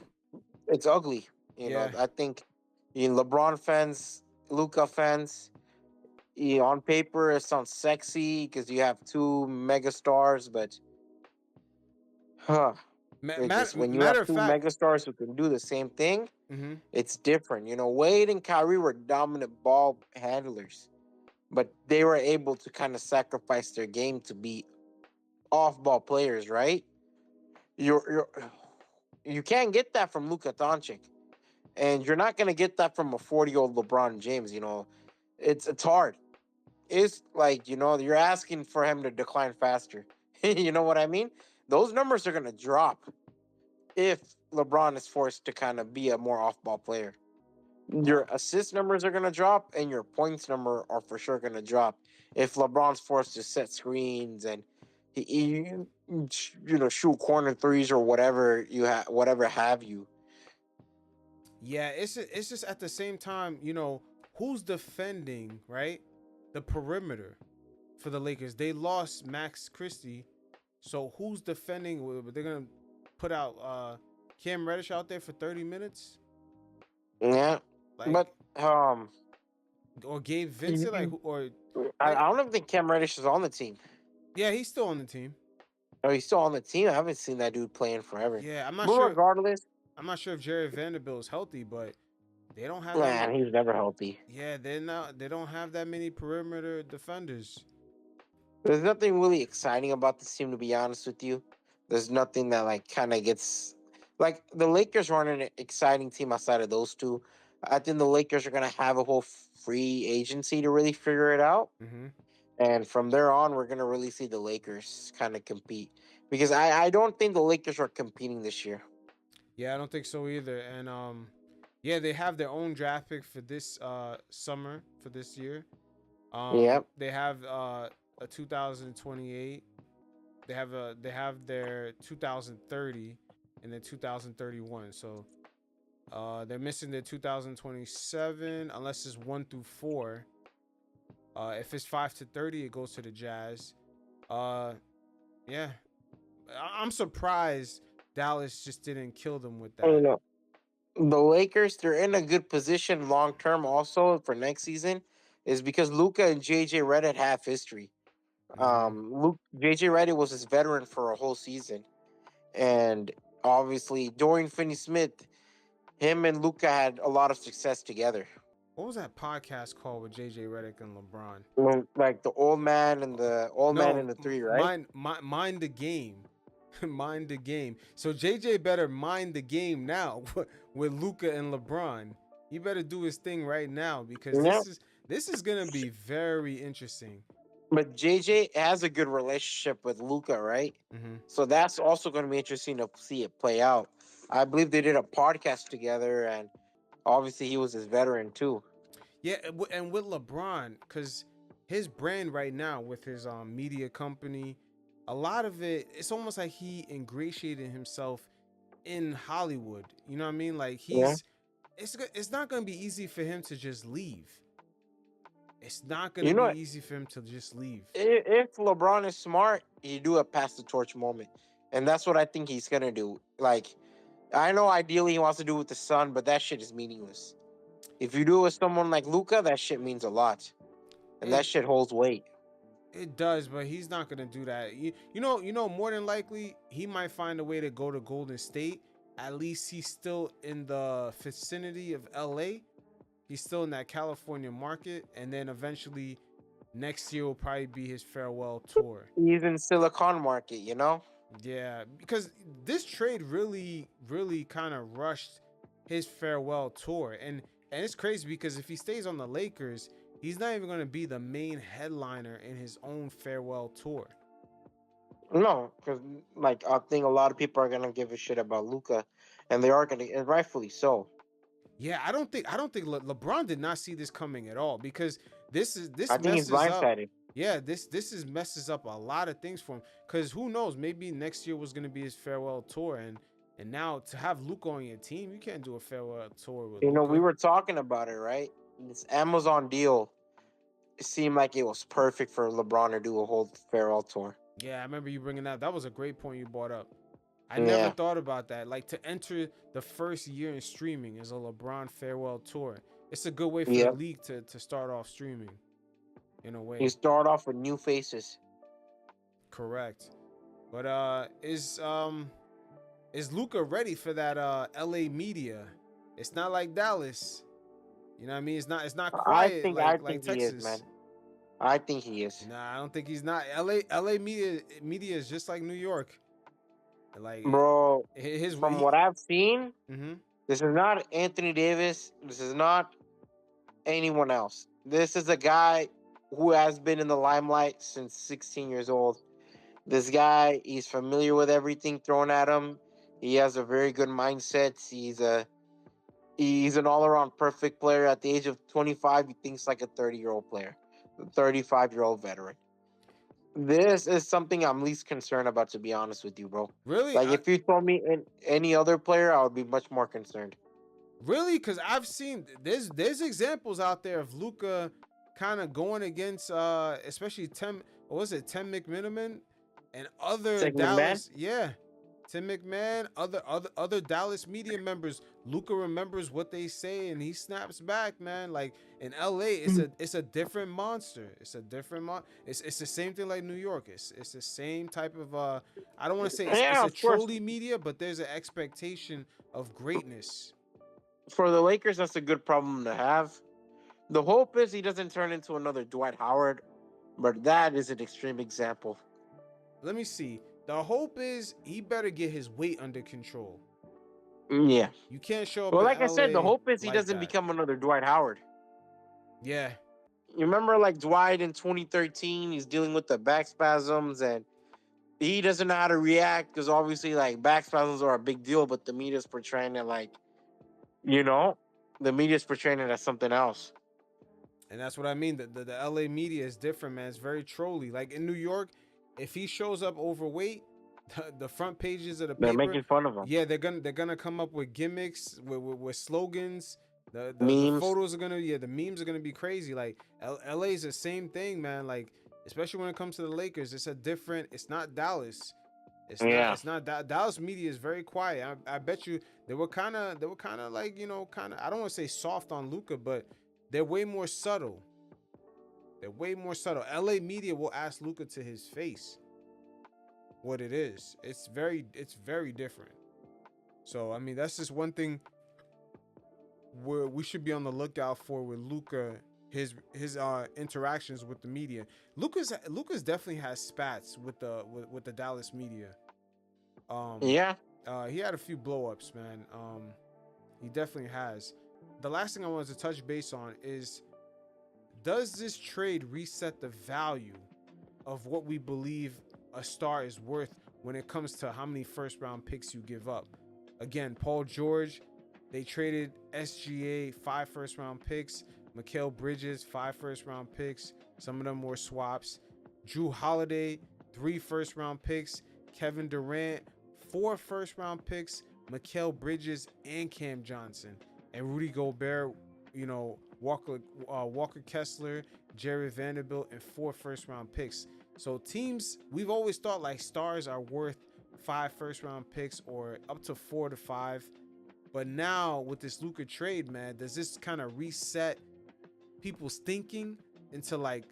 it's ugly. Yeah. I think LeBron fans, Luka fans, on paper it sounds sexy because you have two mega stars, but huh, it just when you have Matter of two fact. mega stars who can do the same thing, Hmm. it's different. Wade and Kyrie were dominant ball handlers, but they were able to kind of sacrifice their game to be off-ball players, right? You're you can't get that from Luka Doncic, and you're not gonna get that from a 40-year-old LeBron James. It's hard. It's like you're asking for him to decline faster. You know what I mean? Those numbers are gonna drop if LeBron is forced to kind of be a more off-ball player. Your assist numbers are gonna drop, and your points number are for sure gonna drop if LeBron's forced to set screens and shoot corner threes or whatever whatever have you. Yeah, it's just at the same time, who's defending, right? The perimeter for the Lakers. They lost Max Christie, so who's defending? They're gonna put out Cam Reddish out there for 30 minutes, Yeah, like, but or Gabe Vincent, I like, don't even think Cam Reddish is on the team. yeah, he's still on the team. Oh, he's still on the team. I haven't seen that dude playing forever. Yeah, I'm not But sure. regardless, I'm not sure if Jared Vanderbilt is healthy, but they don't have man, he's never healthy. Yeah, they don't have that many perimeter defenders. There's nothing really exciting about this team, to be honest with you. There's nothing that kind of gets the Lakers aren't an exciting team outside of those two. I think the Lakers are gonna have a whole free agency to really figure it out, Mm-hmm. and from there on, we're gonna really see the Lakers kind of compete because I don't think the Lakers are competing this year. Yeah, I don't think so either. And yeah, they have their own draft pick for this summer for this year. Yep. They have a 2028. They have their 2030 and then 2031. So they're missing their 2027 unless it's 1 through 4. If it's 5 to 30, it goes to the Jazz. Yeah, I'm surprised Dallas just didn't kill them with I don't that. know. The Lakers, they're in a good position long term also for next season, is because Luka and JJ Redick have history. JJ Redick was his veteran for a whole season, and obviously Dorian Finney-Smith, him and Luka had a lot of success together. What was that podcast called with JJ Redick and LeBron? Like the old man and the three, right? Mind the game. Mind the game. So JJ better mind the game now with Luka and LeBron. He better do his thing right now because Yeah. this is gonna be very interesting. But JJ has a good relationship with Luka, right? Mm-hmm. So that's also going to be interesting to see it play out. I believe they did a podcast together, and obviously he was his veteran too. Yeah, and with LeBron, because his brand right now with his media company, a lot of it's almost like he ingratiated himself in Hollywood. You know what I mean? Like it's not gonna be easy for him to just leave. It's not gonna be easy for him to just leave. If LeBron is smart, he do a pass the torch moment, and that's what I think he's gonna do. Like, I know ideally he wants to do it with the son, but that shit is meaningless. If you do it with someone like Luka, that shit means a lot, and that shit holds weight. It does, but he's not gonna do that. You know, more than likely he might find a way to go to Golden State. At least he's still in the vicinity of LA. He's still in that California market, and then eventually next year will probably be his farewell tour. He's in Silicon market, Yeah, because this trade really, really kind of rushed his farewell tour, and it's crazy because if he stays on the Lakers, he's not even going to be the main headliner in his own farewell tour. No, because I think a lot of people are gonna give a shit about Luka, and they are gonna, and rightfully so. Yeah, I don't think LeBron did not see this coming at all because this I think he's blindsided. Up. Yeah, this messes up a lot of things for him because who knows, maybe next year was going to be his farewell tour, and now to have Luka on your team, you can't do a farewell tour with Luka. We were talking about it, right? This Amazon deal, it seemed like it was perfect for LeBron to do a whole farewell tour. Yeah, I remember you bringing that. That was a great point you brought up. I Yeah. never thought about that. Like, to enter the first year in streaming is a LeBron farewell tour. It's a good way for the Yep. league to start off streaming, in a way. You start off with new faces. Correct. But is Luka ready for that LA media? It's not like Dallas. You know what I mean? It's not I quiet think like he Texas. is, man. I think he is. Nah, I don't think he's not. LA media is just like New York. Like, Bro, from what I've seen, Mhm. this is not Anthony Davis. This is not anyone else. This is a guy who has been in the limelight since 16 years old. This guy, he's familiar with everything thrown at him. He has a very good mindset. He's an all-around perfect player. At the age of 25, he thinks like a 30-year-old player, a 35-year-old veteran. This is something I'm least concerned about, to be honest with you, bro. Really? Like, if you told me any other player, I would be much more concerned. Really? Because I've seen there's examples out there of Luka kind of going against especially Tim McMiniman and other Tim Dallas. Yeah. Tim McMahon, other Dallas media members. Luka remembers what they say and he snaps back, man. Like, in LA, it's a different monster. It's a different it's the same thing like New York. It's the same type of I don't want to say it's a trolley media, but there's an expectation of greatness. For the Lakers, that's a good problem to have. The hope is he doesn't turn into another Dwight Howard, but that is an extreme example. Let me see. The hope is he better get his weight under control. Yeah. You can't show up. Well, in like I said, the LA hope is he like doesn't that. become another Dwight Howard. Yeah. You remember, like, Dwight in 2013, he's dealing with the back spasms and he doesn't know how to react because obviously, like, back spasms are a big deal, but the media's portraying it like, the media's portraying it as something else. And that's what I mean. The LA media is different, man. It's very trolly. Like, in New York, if he shows up overweight, the front pages of the paper, They're making fun of him. Yeah, they're gonna come up with gimmicks, with slogans. The Memes. photos are the memes are gonna be crazy. Like, LA is the same thing, man. Like, especially when it comes to the Lakers, it's not Dallas. It's not Dallas media is very quiet. I bet you they were kind of like, I don't want to say soft on Luka, but they're way more subtle. LA media will ask Luka to his face what it is. It's very different. So, I mean, that's just one thing where we should be on the lookout for with Luka, his interactions with the media. Luka's definitely has spats with the Dallas media. He had a few blow-ups, man. He definitely has. The last thing I wanted to touch base on is, does this trade reset the value of what we believe a star is worth when it comes to how many first-round picks you give up? Again, Paul George, they traded SGA 5 first-round picks, Mikal Bridges 5 first-round picks. Some of them were swaps. Jrue Holiday 3 first-round picks, Kevin Durant 4 first-round picks, Mikal Bridges and Cam Johnson, and Rudy Gobert, Walker Kessler, Jared Vanderbilt, and 4 first-round picks. So teams, we've always thought like stars are worth 5 first-round picks or up to 4 to 5. But now with this Luka trade, man, does this kind of reset people's thinking into like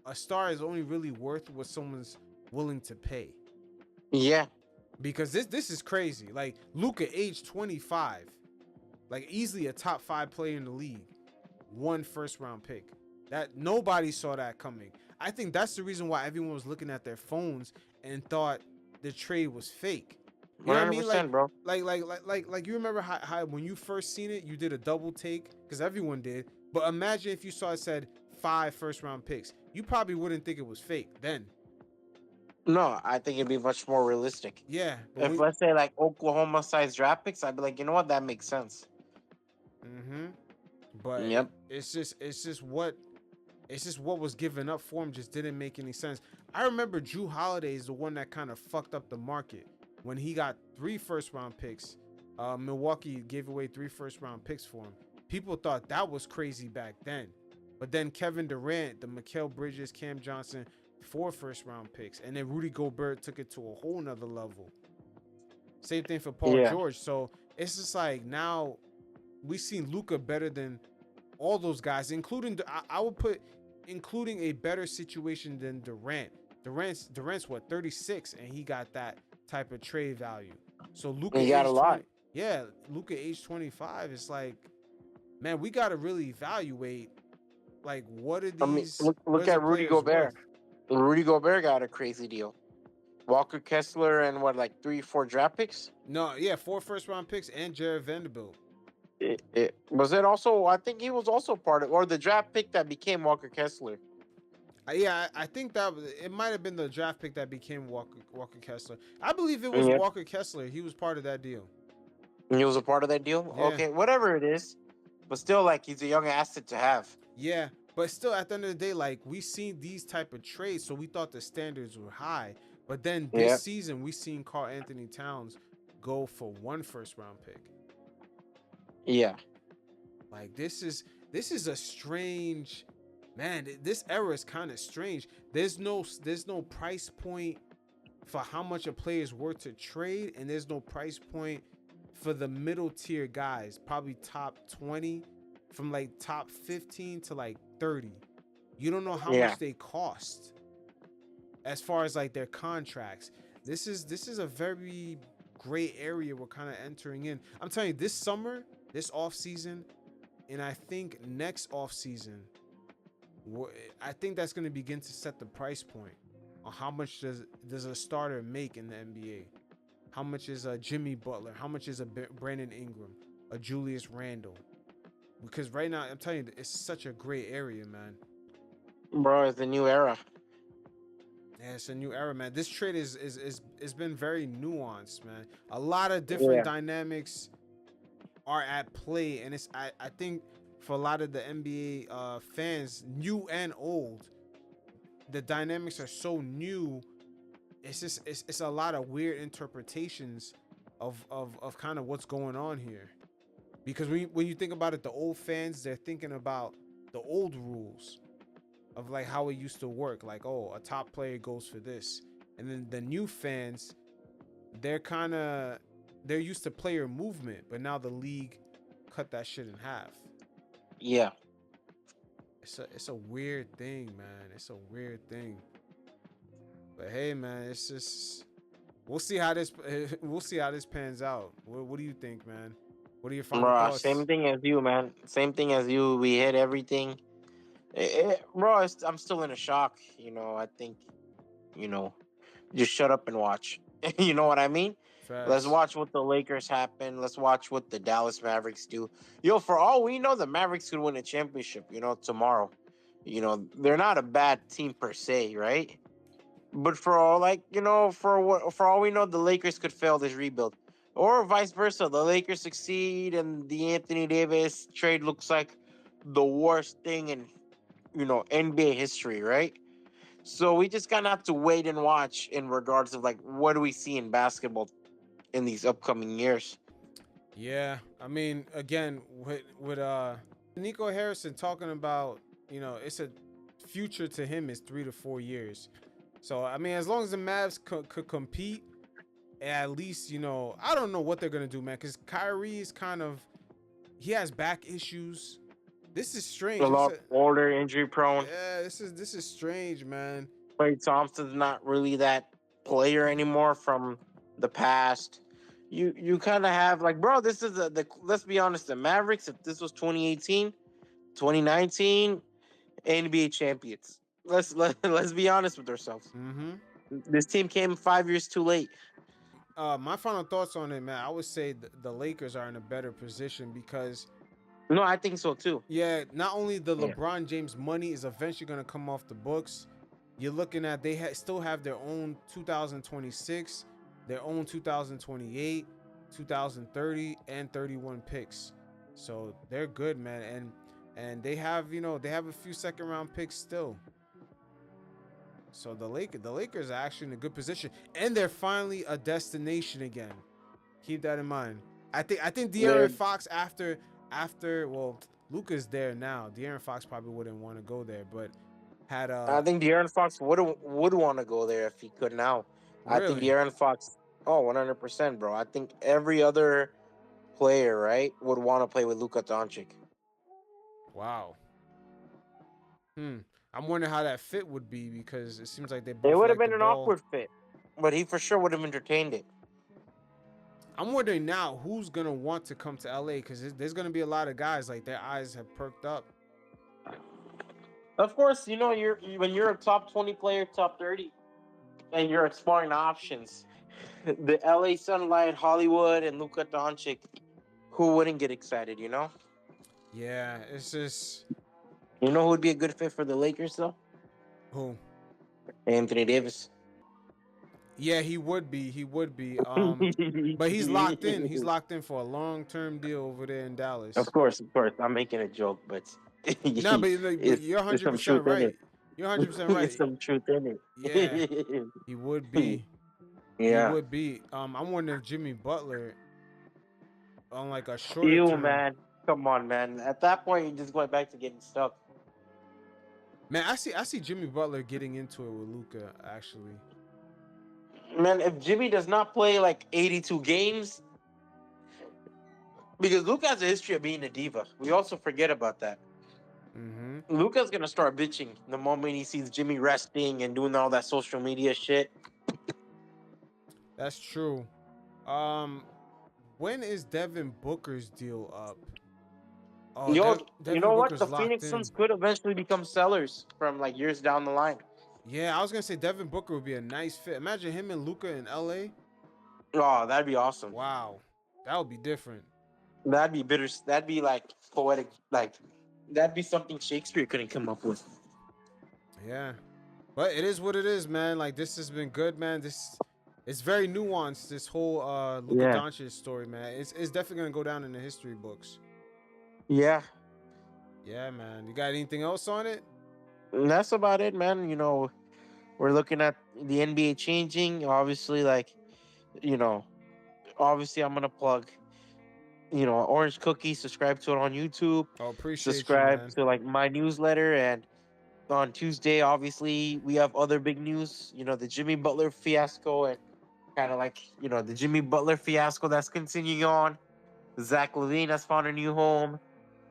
a star is only really worth what someone's willing to pay? Yeah. Because this is crazy. Like, Luka, age 25, like easily a top 5 player in the league, 1 first-round pick. That nobody saw that coming. I think that's the reason why everyone was looking at their phones and thought the trade was fake. You know what I mean? Like, bro. Like you remember how when you first seen it, you did a double take, because everyone did. But imagine if you saw it said 5 first-round picks. You probably wouldn't think it was fake then. No, I think it'd be much more realistic. Yeah. If let's say like Oklahoma-sized draft picks, I'd be like, you know what, that makes sense. Mm-hmm. But yep. It's just what was given up for him just didn't make any sense. I remember Jrue Holiday is the one that kind of fucked up the market when he got 3 first-round picks. Milwaukee gave away 3 first-round picks for him. People thought that was crazy back then. But then Kevin Durant, the Mikal Bridges, Cam Johnson, 4 first-round picks, and then Rudy Gobert took it to a whole nother level. Same thing for Paul George. So it's just like now we've seen Luka better than all those guys, including I would put including a better situation than Durant. Durant's what, 36, and he got that type of trade value. So Luka he got age a lot. 20, yeah, Luka age 25. It's like, man, we got to really evaluate like what are these. Look at Rudy Gobert. Rudy Gobert got a crazy deal. Walker Kessler and what, like 3-4 draft picks? No, yeah, 4 first-round picks and Jared Vanderbilt. Was it also? I think he was also part of, or the draft pick that became Walker Kessler. Yeah, I think that it might have been the draft pick that became Walker Kessler. I believe it was Walker Kessler. He was part of that deal. He was a part of that deal? Yeah. Okay, whatever it is. But still, like, he's a young asset to have. Yeah, but still, at the end of the day, like, we seen these type of trades, so we thought the standards were high. But then this season, we seen Karl Anthony Towns go for 1 first-round pick. Yeah. Like, this is a strange, man. This era is kind of strange. There's no price point for how much a player is worth to trade, and there's no price point for the middle tier guys, probably top 20, from like top 15 to like 30. You don't know how much they cost as far as like their contracts. This is a very gray area we're kind of entering in. I'm telling you, this summer, this offseason, and I think next offseason, I think that's going to begin to set the price point on how much does a starter make in the NBA. How much is a Jimmy Butler? How much is a Brandon Ingram, a Julius Randle? Because right now, I'm telling you, it's such a gray area, man. Bro, it's a new era. Yeah, it's a new era, man. This trade is been very nuanced, man. A lot of different dynamics are at play, and I think for a lot of the NBA fans, new and old, the dynamics are so new. It's a lot of weird interpretations of kind of what's going on here, because when you think about it, the old fans, they're thinking about the old rules of like how it used to work, like, oh, a top player goes for this, and then the new fans, they're used to player movement, but now the league cut that shit in half. Yeah, it's a weird thing, man. It's a weird thing. But hey, man, it's just we'll see how this pans out. What do you think, man? What are your final thoughts? Same thing as you, man. Same thing as you. We hit everything. I'm still in a shock. You know, I think, just shut up and watch. You know what I mean? Facts. Let's watch what the Lakers happen. Let's watch what the Dallas Mavericks do. For all we know, the Mavericks could win a championship, tomorrow. They're not a bad team per se, right? But for all all we know, the Lakers could fail this rebuild, or vice versa. The Lakers succeed, and the Anthony Davis trade looks like the worst thing in NBA history, right? So we just kind of have to wait and watch in regards of like what do we see in basketball in these upcoming years. Yeah, I mean, again, with Nico Harrison talking about, it's a future to him is 3 to 4 years. So, I mean, as long as the Mavs could compete, at least, I don't know what they're going to do, man, because Kyrie is he has back issues. This is strange. A lot older, injury prone. Yeah, this is strange, man. Klay Thompson's not really that player anymore from the past. You kind of have like, bro, this is let's be honest, the Mavericks, if this was 2018, 2019, NBA champions. Let's be honest with ourselves. Mm-hmm. This team came 5 years too late. My final thoughts on it, man, I would say the Lakers are in a better position because... No, I think so too. Yeah, not only the LeBron James money is eventually going to come off the books, you're looking at they still have their own 2026, their own 2028, 2030, and 31 picks. So they're good, man. And they have, they have a few second round picks still. So the Lakers are actually in a good position, and they're finally a destination again. Keep that in mind. I think De'Aaron Fox after well, Luka's there now. De'Aaron Fox probably wouldn't want to go there, but had I think De'Aaron Fox would want to go there if he could now. I think really. De'Aaron Fox, 100%, bro. I think every other player, right, would want to play with Luka Doncic. Wow. I'm wondering how that fit would be because it seems like they It both would have like the been an ball. awkward fit, but he for sure would have entertained it. I'm wondering now who's gonna want to come to LA because there's gonna be a lot of guys like their eyes have perked up. Of course, when you're a top 20 player, top 30, and you're exploring options, the LA Sunlight, Hollywood, and Luka Doncic, who wouldn't get excited? Yeah, it's just You know who would be a good fit for the Lakers though? who. Anthony Davis. Yeah, he would be. He would be. But he's locked in. He's locked in for a long-term deal over there in Dallas. Of course. I'm making a joke, but No, but you're there's some truth 100% in right. it. You're 100% right. There's some truth in it. Yeah, he would be. Yeah. He would be. I'm wondering if Jimmy Butler on like a shorter Ew, term. man. Come on, man. At that point, you're just going back to getting stuck. Man, I see Jimmy Butler getting into it with Luka actually. Man, if Jimmy does not play like 82 games, because Luka has a history of being a diva. We also forget about that. Luka's going to start bitching the moment he sees Jimmy resting and doing all that social media shit. That's true. When is Devin Booker's deal up? Oh, you Devin know what? Booker's The locked Phoenix in. Suns could eventually become sellers from like years down the line. Yeah, I was gonna say Devin Booker would be a nice fit. Imagine him and Luka in LA. Oh, that'd be awesome. Wow, that would be different. That'd be bitter. That'd be like poetic. Like that'd be something Shakespeare couldn't come up with. Yeah, but it is what it is, man. Like this has been good, man. It's very nuanced. This whole Luka Doncic story, man. It's definitely gonna go down in the history books. Yeah. Yeah, man. You got anything else on it? And that's about it, man. We're looking at the NBA changing. Obviously, obviously I'm gonna plug, Orange Cookie. Subscribe to it on YouTube. Oh, appreciate Subscribe you, man. to like my newsletter, and on Tuesday, obviously we have other big news. The Jimmy Butler fiasco, and kind of like the Jimmy Butler fiasco that's continuing on. Zach LaVine has found a new home.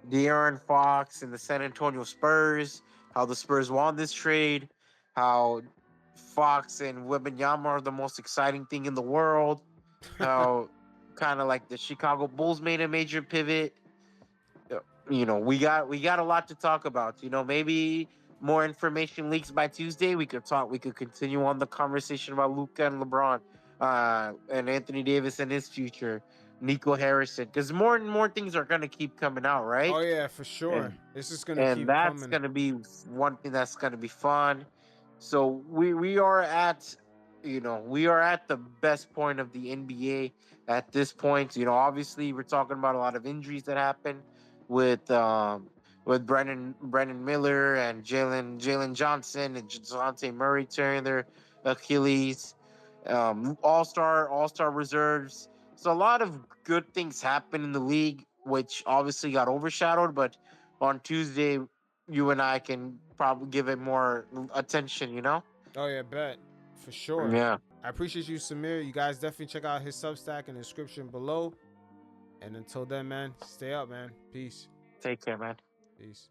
De'Aaron Fox and the San Antonio Spurs. How the Spurs won this trade. How Fox and Wembanyama are the most exciting thing in the world. How kind of like the Chicago Bulls made a major pivot. We got a lot to talk about. Maybe more information leaks by Tuesday. We could continue on the conversation about Luka and LeBron, and Anthony Davis and his future. Nico Harrison, because more and more things are gonna keep coming out, right? Oh yeah, for sure. This is gonna keep that's coming. gonna be one thing that's gonna be fun. So we are at the best point of the NBA at this point. Obviously we're talking about a lot of injuries that happened with Brendan Miller and Jalen Johnson and DeJounte Murray tearing their Achilles. All-star reserves. So a lot of good things happened in the league, which obviously got overshadowed. But on Tuesday, you and I can probably give it more attention. Oh yeah, bet for sure. Yeah. I appreciate you, Samir. You guys definitely check out his Substack in the description below. And until then, man, stay up, man. Peace. Take care, man. Peace.